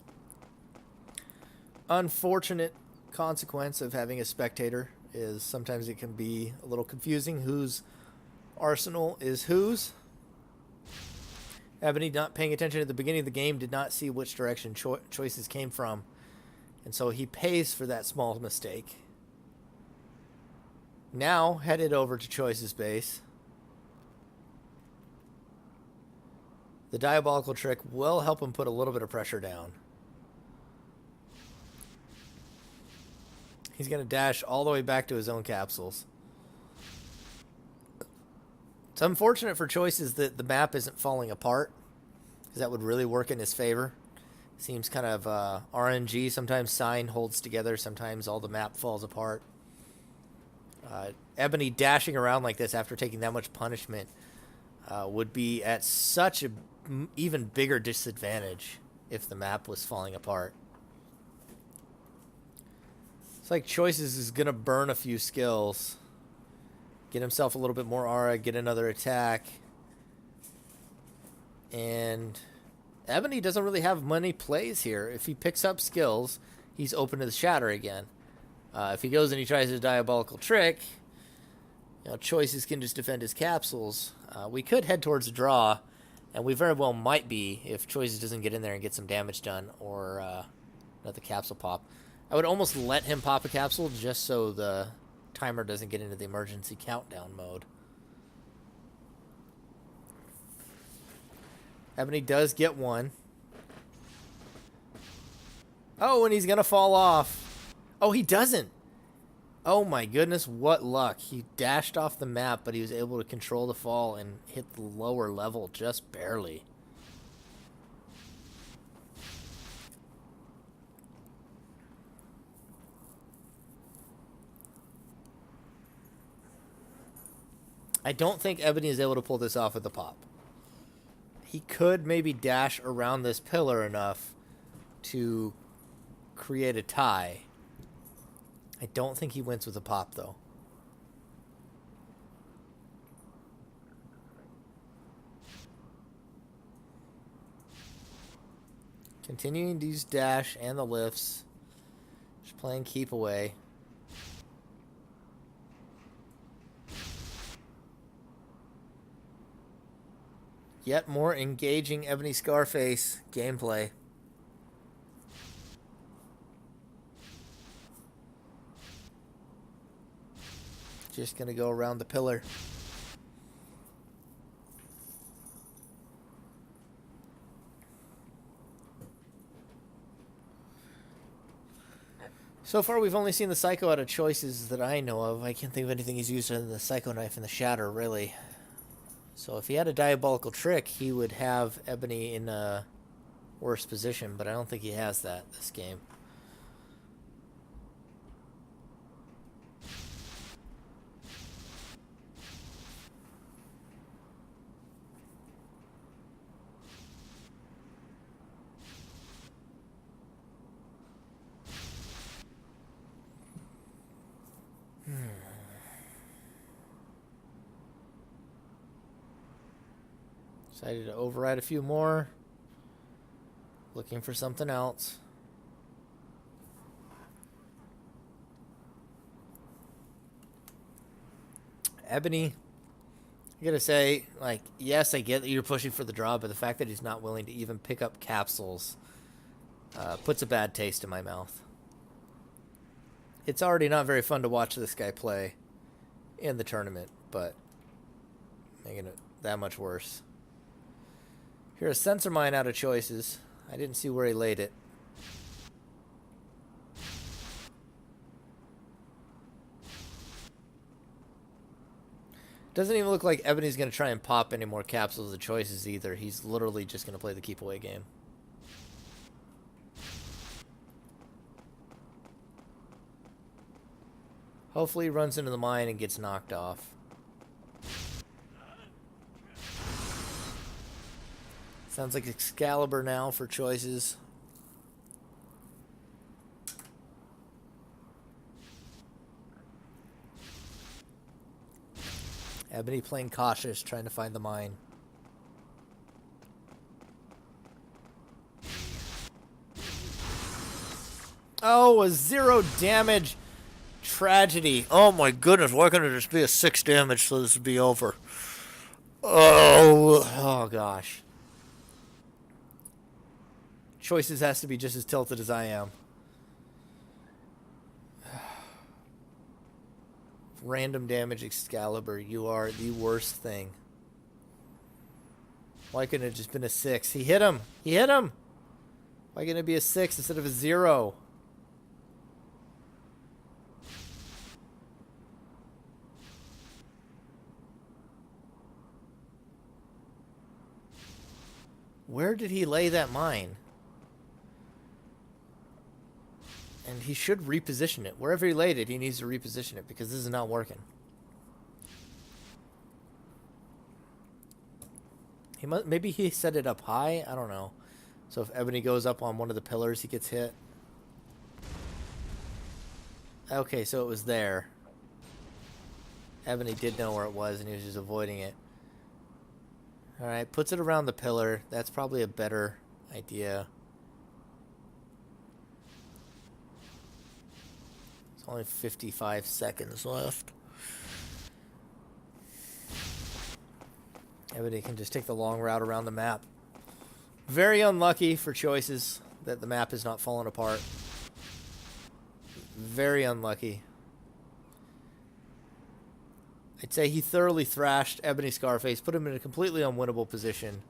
Unfortunate consequence of having a spectator is sometimes it can be a little confusing whose arsenal is whose. Ebony, not paying attention at the beginning of the game, did not see which direction Choices came from, and so he pays for that small mistake. Now headed over to Choices base. The diabolical trick will help him put a little bit of pressure down. He's going to dash all the way back to his own capsules. It's unfortunate for Choices that the map isn't falling apart, because that would really work in his favor. Seems kind of RNG. Sometimes Sign holds together. Sometimes all the map falls apart. Ebony dashing around like this after taking that much punishment would be at such a even bigger disadvantage if the map was falling apart. It's like Choices is going to burn a few skills. Get himself a little bit more aura, get another attack. And Ebony doesn't really have many plays here. If he picks up skills, he's open to the Shatter again. If he goes and he tries a diabolical trick, you know, Choices can just defend his capsules. We could head towards a draw, and we very well might be if Choices doesn't get in there and get some damage done, or another capsule pop. I would almost let him pop a capsule just so the timer doesn't get into the emergency countdown mode. Ebony does get one. Oh, and he's going to fall off. Oh, he doesn't. Oh my goodness, what luck. He dashed off the map, but he was able to control the fall and hit the lower level just barely. I don't think Ebony is able to pull this off with the pop. He could maybe dash around this pillar enough to create a tie. I don't think he wins with a pop, though. Continuing to use dash and the lifts. Just playing keep away. Yet more engaging Ebony Scarface gameplay. Just going to go around the pillar. So far, we've only seen the Psycho out of Choices that I know of. I can't think of anything he's used other than the Psycho Knife and the Shatter, really. So if he had a diabolical trick, he would have Ebony in a worse position, but I don't think he has that this game. Decided to override a few more. Looking for something else. Ebony, I gotta say, like, yes, I get that you're pushing for the draw, but the fact that he's not willing to even pick up capsules puts a bad taste in my mouth. It's already not very fun to watch this guy play in the tournament, but making it that much worse. Here, a sensor mine out of choices. I didn't see where he laid it. Doesn't even look like Ebony's going to try and pop any more capsules of choices either. He's literally just going to play the keep away game. Hopefully he runs into the mine and gets knocked off. Sounds like Excalibur now for choices. Ebony playing cautious, trying to find the mine. Oh, a 0 damage tragedy. Oh my goodness, why couldn't it just be a 6 damage so this would be over? Oh gosh. Choices has to be just as tilted as I am. Random damage Excalibur, you are the worst thing. Why couldn't it have just been a 6? He hit him! He hit him! Why couldn't it be a 6 instead of a 0? Where did he lay that mine? And he should reposition it. Wherever he laid it, he needs to reposition it because this is not working. Maybe he set it up high? I don't know. So if Ebony goes up on one of the pillars, he gets hit. Okay, so it was there. Ebony did know where it was, and he was just avoiding it. Alright, puts it around the pillar. That's probably a better idea. It's only 55 seconds left. Ebony can just take the long route around the map. Very unlucky for choices that the map is not falling apart. Very unlucky. I'd say he thoroughly thrashed Ebony Scarface, put him in a completely unwinnable position.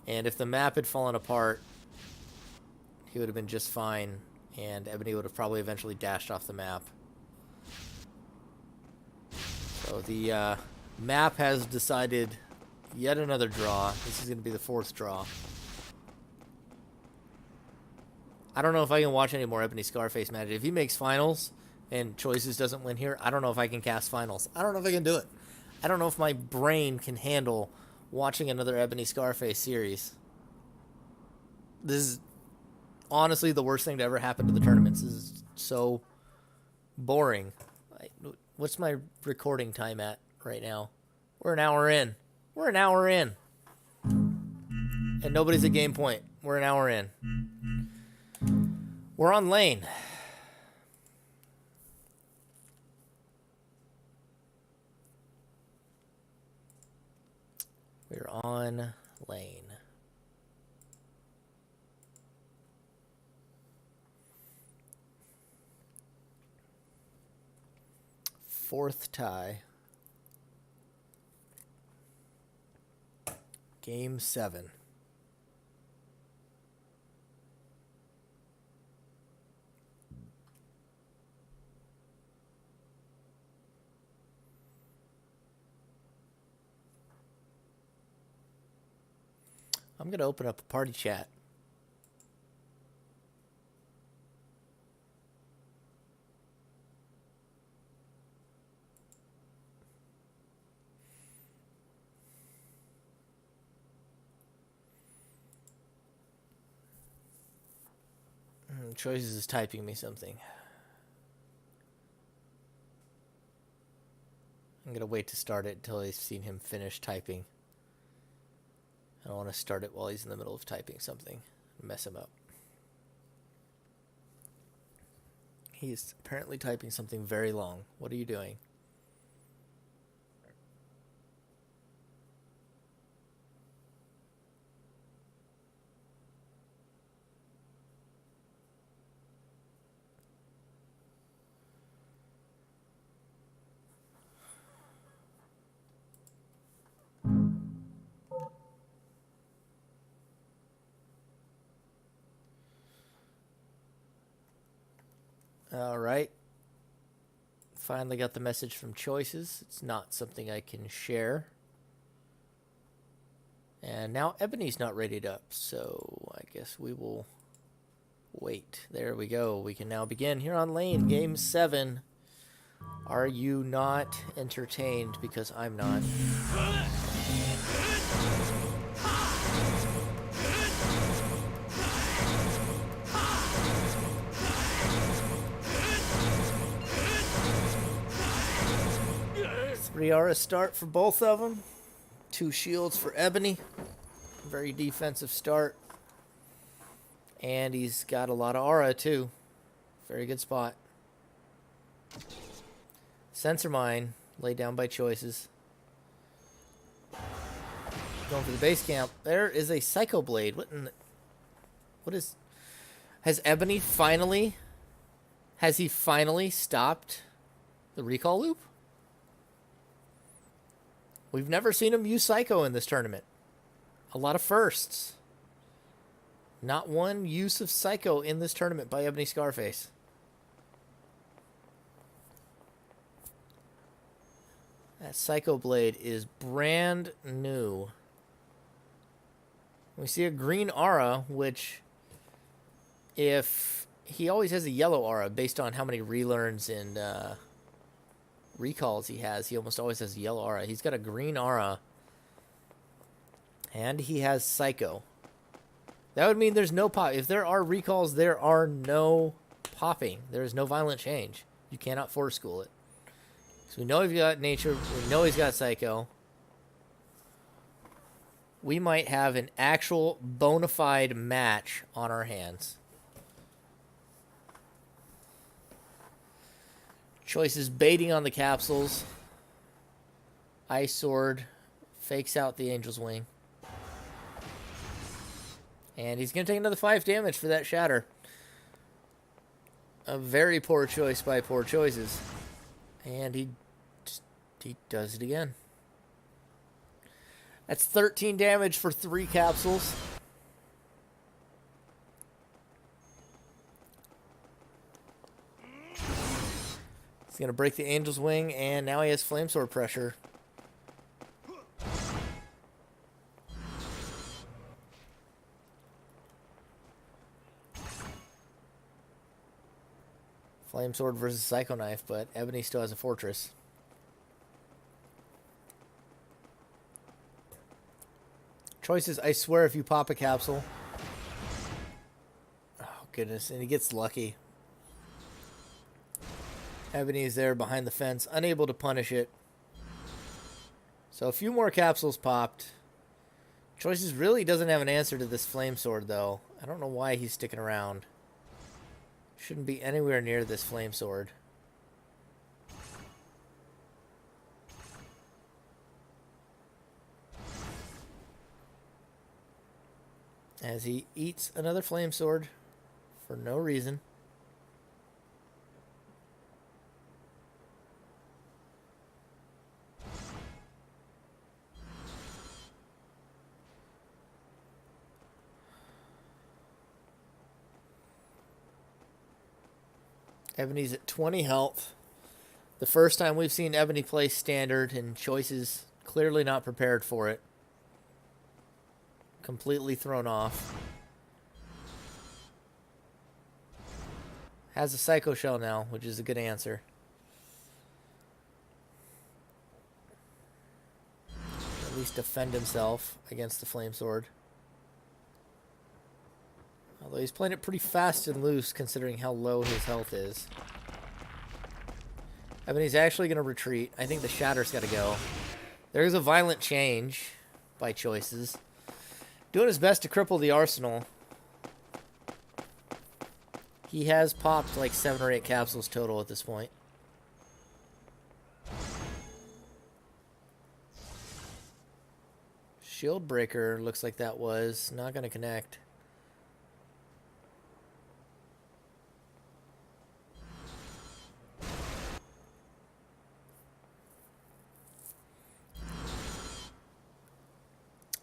And if the map had fallen apart, he would have been just fine. And Ebony would have probably eventually dashed off the map. So the map has decided yet another draw. This is going to be the 4th draw. I don't know if I can watch any more Ebony Scarface matches. If he makes finals and choices doesn't win here, I don't know if I can cast finals. I don't know if I can do it. I don't know if my brain can handle watching another Ebony Scarface series. This is honestly the worst thing to ever happen to the tournaments. This is so boring. What's my recording time at right now? We're an hour in. We're an hour in. And nobody's at game point. We're an hour in. We're on lane. We're on lane. Fourth tie. Game 7. I'm going to open up a party chat. Choices is typing me something. I'm going to wait to start it until I've seen him finish typing. I don't want to start it while he's in the middle of typing something. Mess him up. He's apparently typing something very long. What are you doing? All right. Finally got the message from Choices. It's not something I can share. And now Ebony's not rated up, so I guess we will wait. There we go. We can now begin here on lane, game 7. Are you not entertained? Because I'm not. Three aura start for both of them. 2 shields for Ebony. Very defensive start. And he's got a lot of aura too. Very good spot. Sensor Mine laid down by Choices. Going for the base camp. There is a Psycho Blade. What is... Has Ebony finally... Has he finally stopped the recall loop? We've never seen him use Psycho in this tournament. A lot of firsts. Not one use of Psycho in this tournament by Ebony Scarface. That Psycho Blade is brand new. We see a green aura, which if he always has a yellow aura based on how many relearns and recalls he has, he almost always has a yellow aura. He's got a green aura, and he has Psycho. That would mean there's no pop. If there are recalls, there are no popping. There is no violent change. You cannot force school it. So we know he's got nature. We know he's got Psycho. We might have an actual bona fide match on our hands. Choices baiting on the capsules. Ice Sword fakes out the Angel's Wing. And he's going to take another 5 damage for that shatter. A very poor choice by Poor Choices. And he does it again. That's 13 damage for 3 capsules. He's going to break the Angel's Wing, and now he has Flame Sword pressure. Flame Sword versus Psycho Knife, but Ebony still has a Fortress. Choices, I swear if you pop a capsule. Oh, goodness, and he gets lucky. Ebony is there behind the fence, unable to punish it. So a few more capsules popped. Choices really doesn't have an answer to this Flame Sword, though. I don't know why he's sticking around. Shouldn't be anywhere near this Flame Sword. As he eats another Flame Sword for no reason. Ebony's at 20 health. The first time we've seen Ebony play standard, and Choices clearly not prepared for it. Completely thrown off. Has a Psycho Shell now, which is a good answer. At least defend himself against the Flame Sword. Although he's playing it pretty fast and loose considering how low his health is. Ebony's actually going to retreat. I think the Shatter's got to go. There's a violent change by Choices. Doing his best to cripple the arsenal. He has popped like 7 or 8 capsules total at this point. Shield breaker looks like that was not going to connect.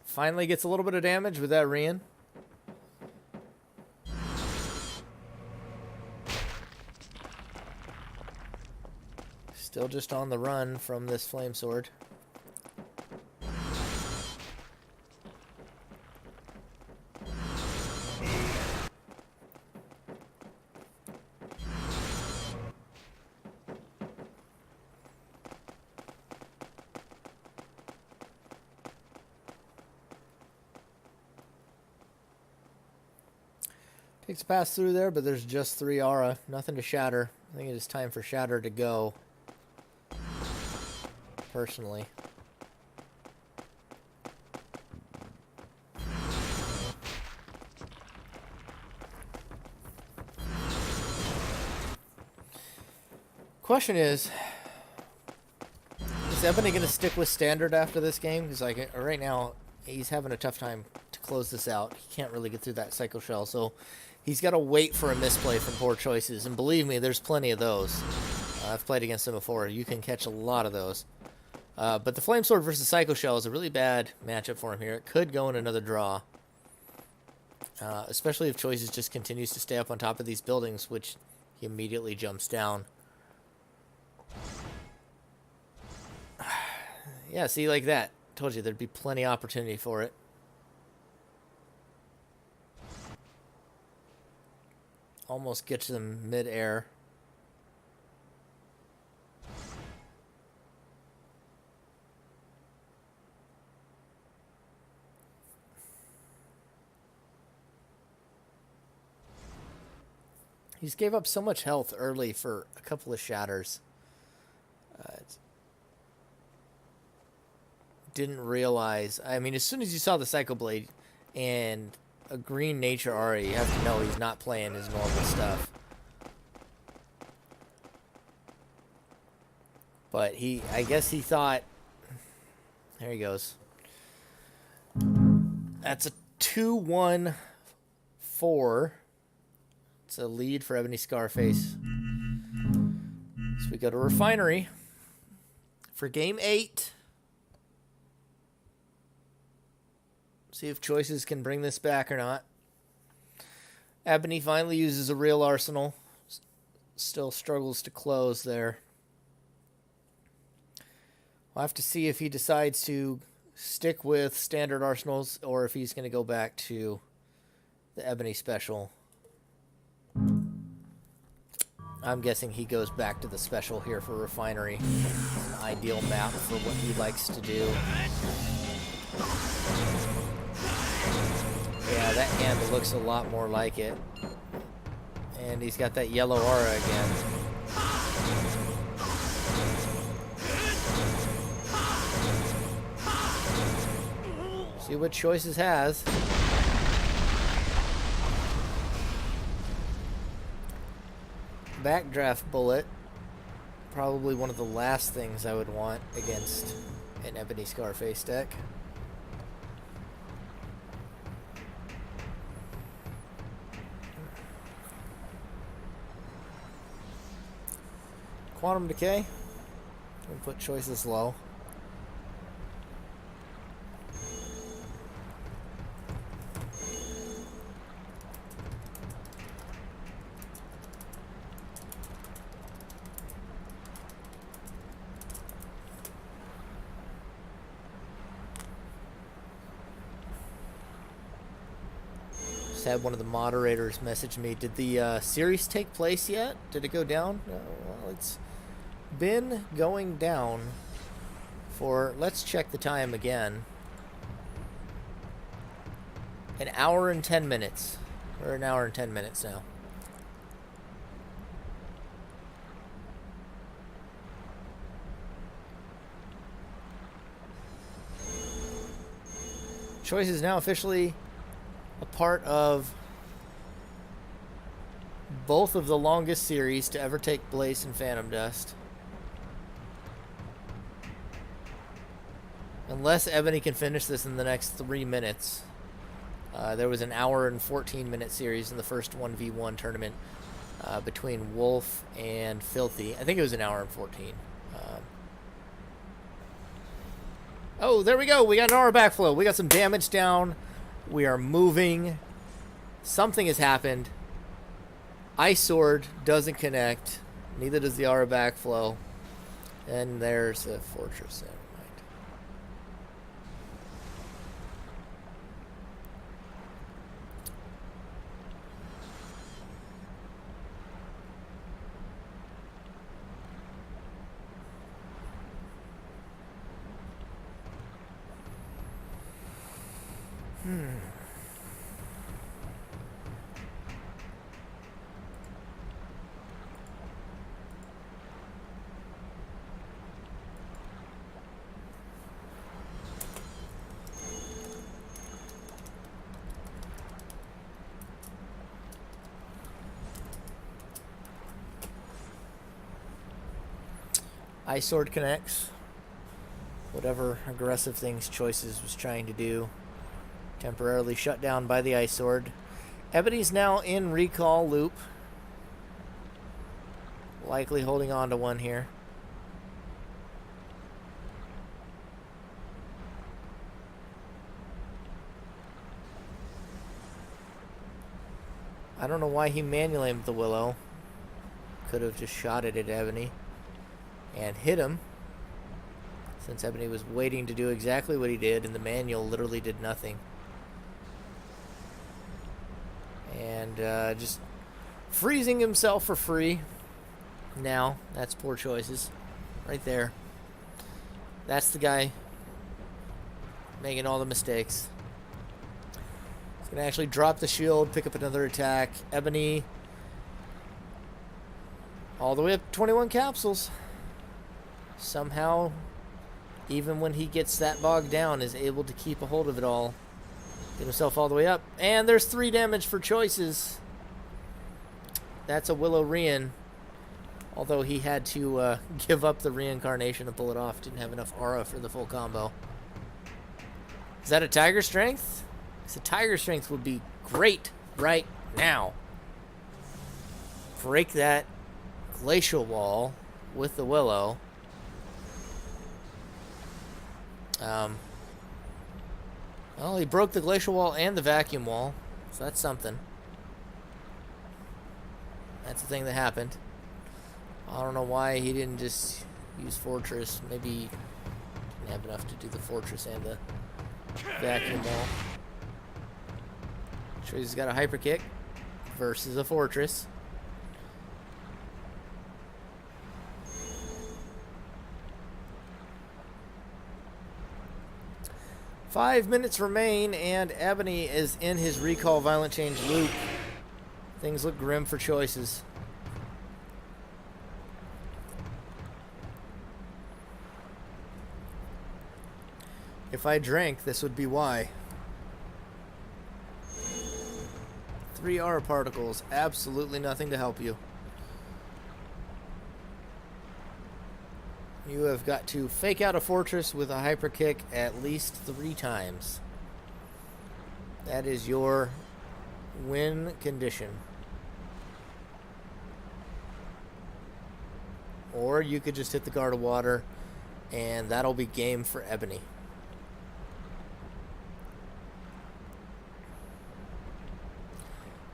Finally gets a little bit of damage with that Rian. Still just on the run from this flame sword. Takes a pass through there, but there's just 3 aura. Nothing to shatter. I think it is time for shatter to go. Personally. Question is Ebony going to stick with standard after this game? Because like right now, he's having a tough time to close this out. He can't really get through that Psycho Shell, so he's got to wait for a misplay from Poor Choices. And believe me, there's plenty of those. I've played against them before. You can catch a lot of those. But the Flame Sword versus Psycho Shell is a really bad matchup for him here. It could go in another draw. Especially if Choices just continues to stay up on top of these buildings, which he immediately jumps down. Yeah, see, like that. Told you there'd be plenty of opportunity for it. Almost gets them mid-air. He's gave up so much health early for a couple of shatters. Didn't realize. I mean, as soon as you saw the Psycho Blade and a green nature aura, you have to know he's not playing his normal stuff. But I guess he thought, there he goes. That's a 2-1-4. It's a lead for Ebony Scarface. So we go to Refinery for game 8. See if Choices can bring this back or not. Ebony finally uses a real arsenal. Still struggles to close there. We'll have to see if he decides to stick with standard arsenals or if he's going to go back to the Ebony special. I'm guessing he goes back to the special here for Refinery. An ideal map for what he likes to do. Yeah, that hand looks a lot more like it. And he's got that yellow aura again. See what Choices has. Backdraft bullet. Probably one of the last things I would want against an Ebony Scarface deck. Quantum Decay. We'll put Choices low. Just had one of the moderators message me. Did the series take place yet? Did it go down? Well, it's been going down for, let's check the time again, an hour and 10 minutes. Or an hour and 10 minutes now. Choice is now officially a part of both of the longest series to ever take place in Phantom Dust. Unless Ebony can finish this in the next 3 minutes. There was an hour and 14-minute series in the first 1v1 tournament between Wolf and Filthy. I think it was an hour and 14. Oh, there we go. We got an aura backflow. We got some damage down. We are moving. Something has happened. Ice Sword doesn't connect. Neither does the aura backflow. And there's a fortress. Never mind. Ice Sword connects. Whatever aggressive things Choices was trying to do. Temporarily shut down by the Ice Sword. Ebony's now in recall loop. Likely holding on to one here. I don't know why he manually aimed the Willow. Could have just shot it at Ebony and hit him, since Ebony was waiting to do exactly what he did and the manual literally did nothing. And just freezing himself for free. Now, that's poor choices. Right there. That's the guy making all the mistakes. He's going to actually drop the shield, pick up another attack. Ebony, all the way up to 21 capsules. Somehow, even when he gets that bogged down, is able to keep a hold of it all. Get himself all the way up. And there's 3 damage for Choices. That's a Willow Rian. Although he had to give up the reincarnation to pull it off. Didn't have enough aura for the full combo. Is that a Tiger Strength? Because a Tiger Strength would be great right now. Break that glacial wall with the Willow. Well, he broke the glacial wall and the vacuum wall, so that's something. That's the thing that happened. I don't know why he didn't just use Fortress. Maybe he didn't have enough to do the Fortress and the vacuum wall. Sure, he's got a hyper kick versus a Fortress. Five minutes remain, and Ebony is in his recall violent change loop. Things look grim for Choices. If I drank, this would be why. 3 aura particles, absolutely nothing to help you. You have got to fake out a Fortress with a hyper kick at least 3 times. That is your win condition. Or you could just hit the guard of water, and that'll be game for Ebony.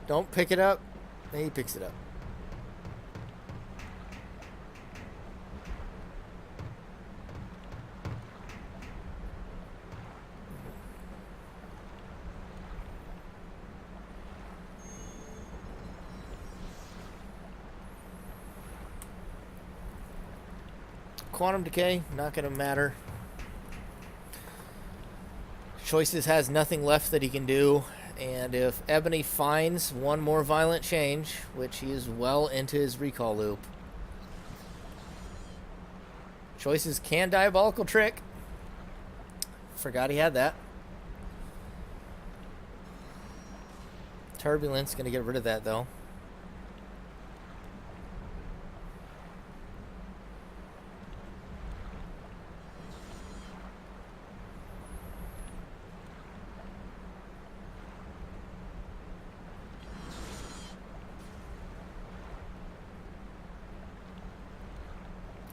Don't pick it up. He picks it up. Quantum Decay, not going to matter. Choices has nothing left that he can do. And if Ebony finds one more violent change, which he is well into his recall loop, Choices can Diabolical Trick. Forgot he had that. Turbulence, going to get rid of that though.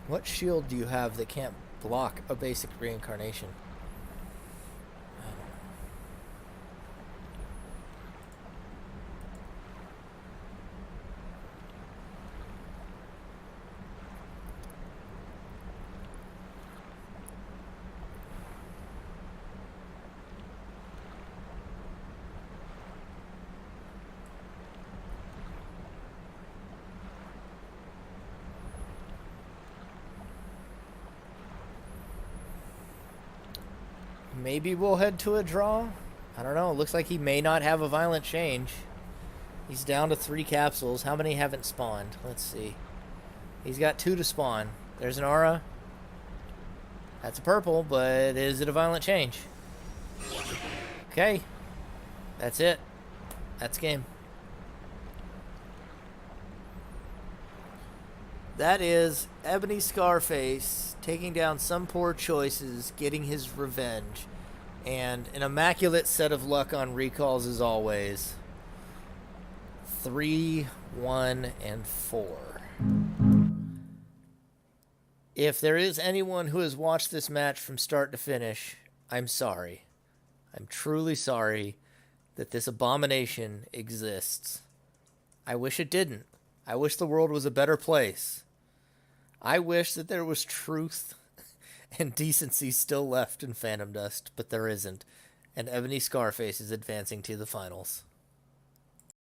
What shield do you have that can't block a basic reincarnation? Maybe we'll head to a draw. I don't know. It looks like he may not have a violent change. He's down to 3 capsules. How many haven't spawned? Let's see. He's got 2 to spawn. There's an aura. That's a purple, but is it a violent change? Okay. That's it. That's game. That is Ebony Scarface taking down SomePoorChoices, getting his revenge. And an immaculate set of luck on recalls as always. 3, 1, and 4. If there is anyone who has watched this match from start to finish, I'm sorry. I'm truly sorry that this abomination exists. I wish it didn't. I wish the world was a better place. I wish that there was truth and decency still left in Phantom Dust, but there isn't. And Ebony Scarface is advancing to the finals.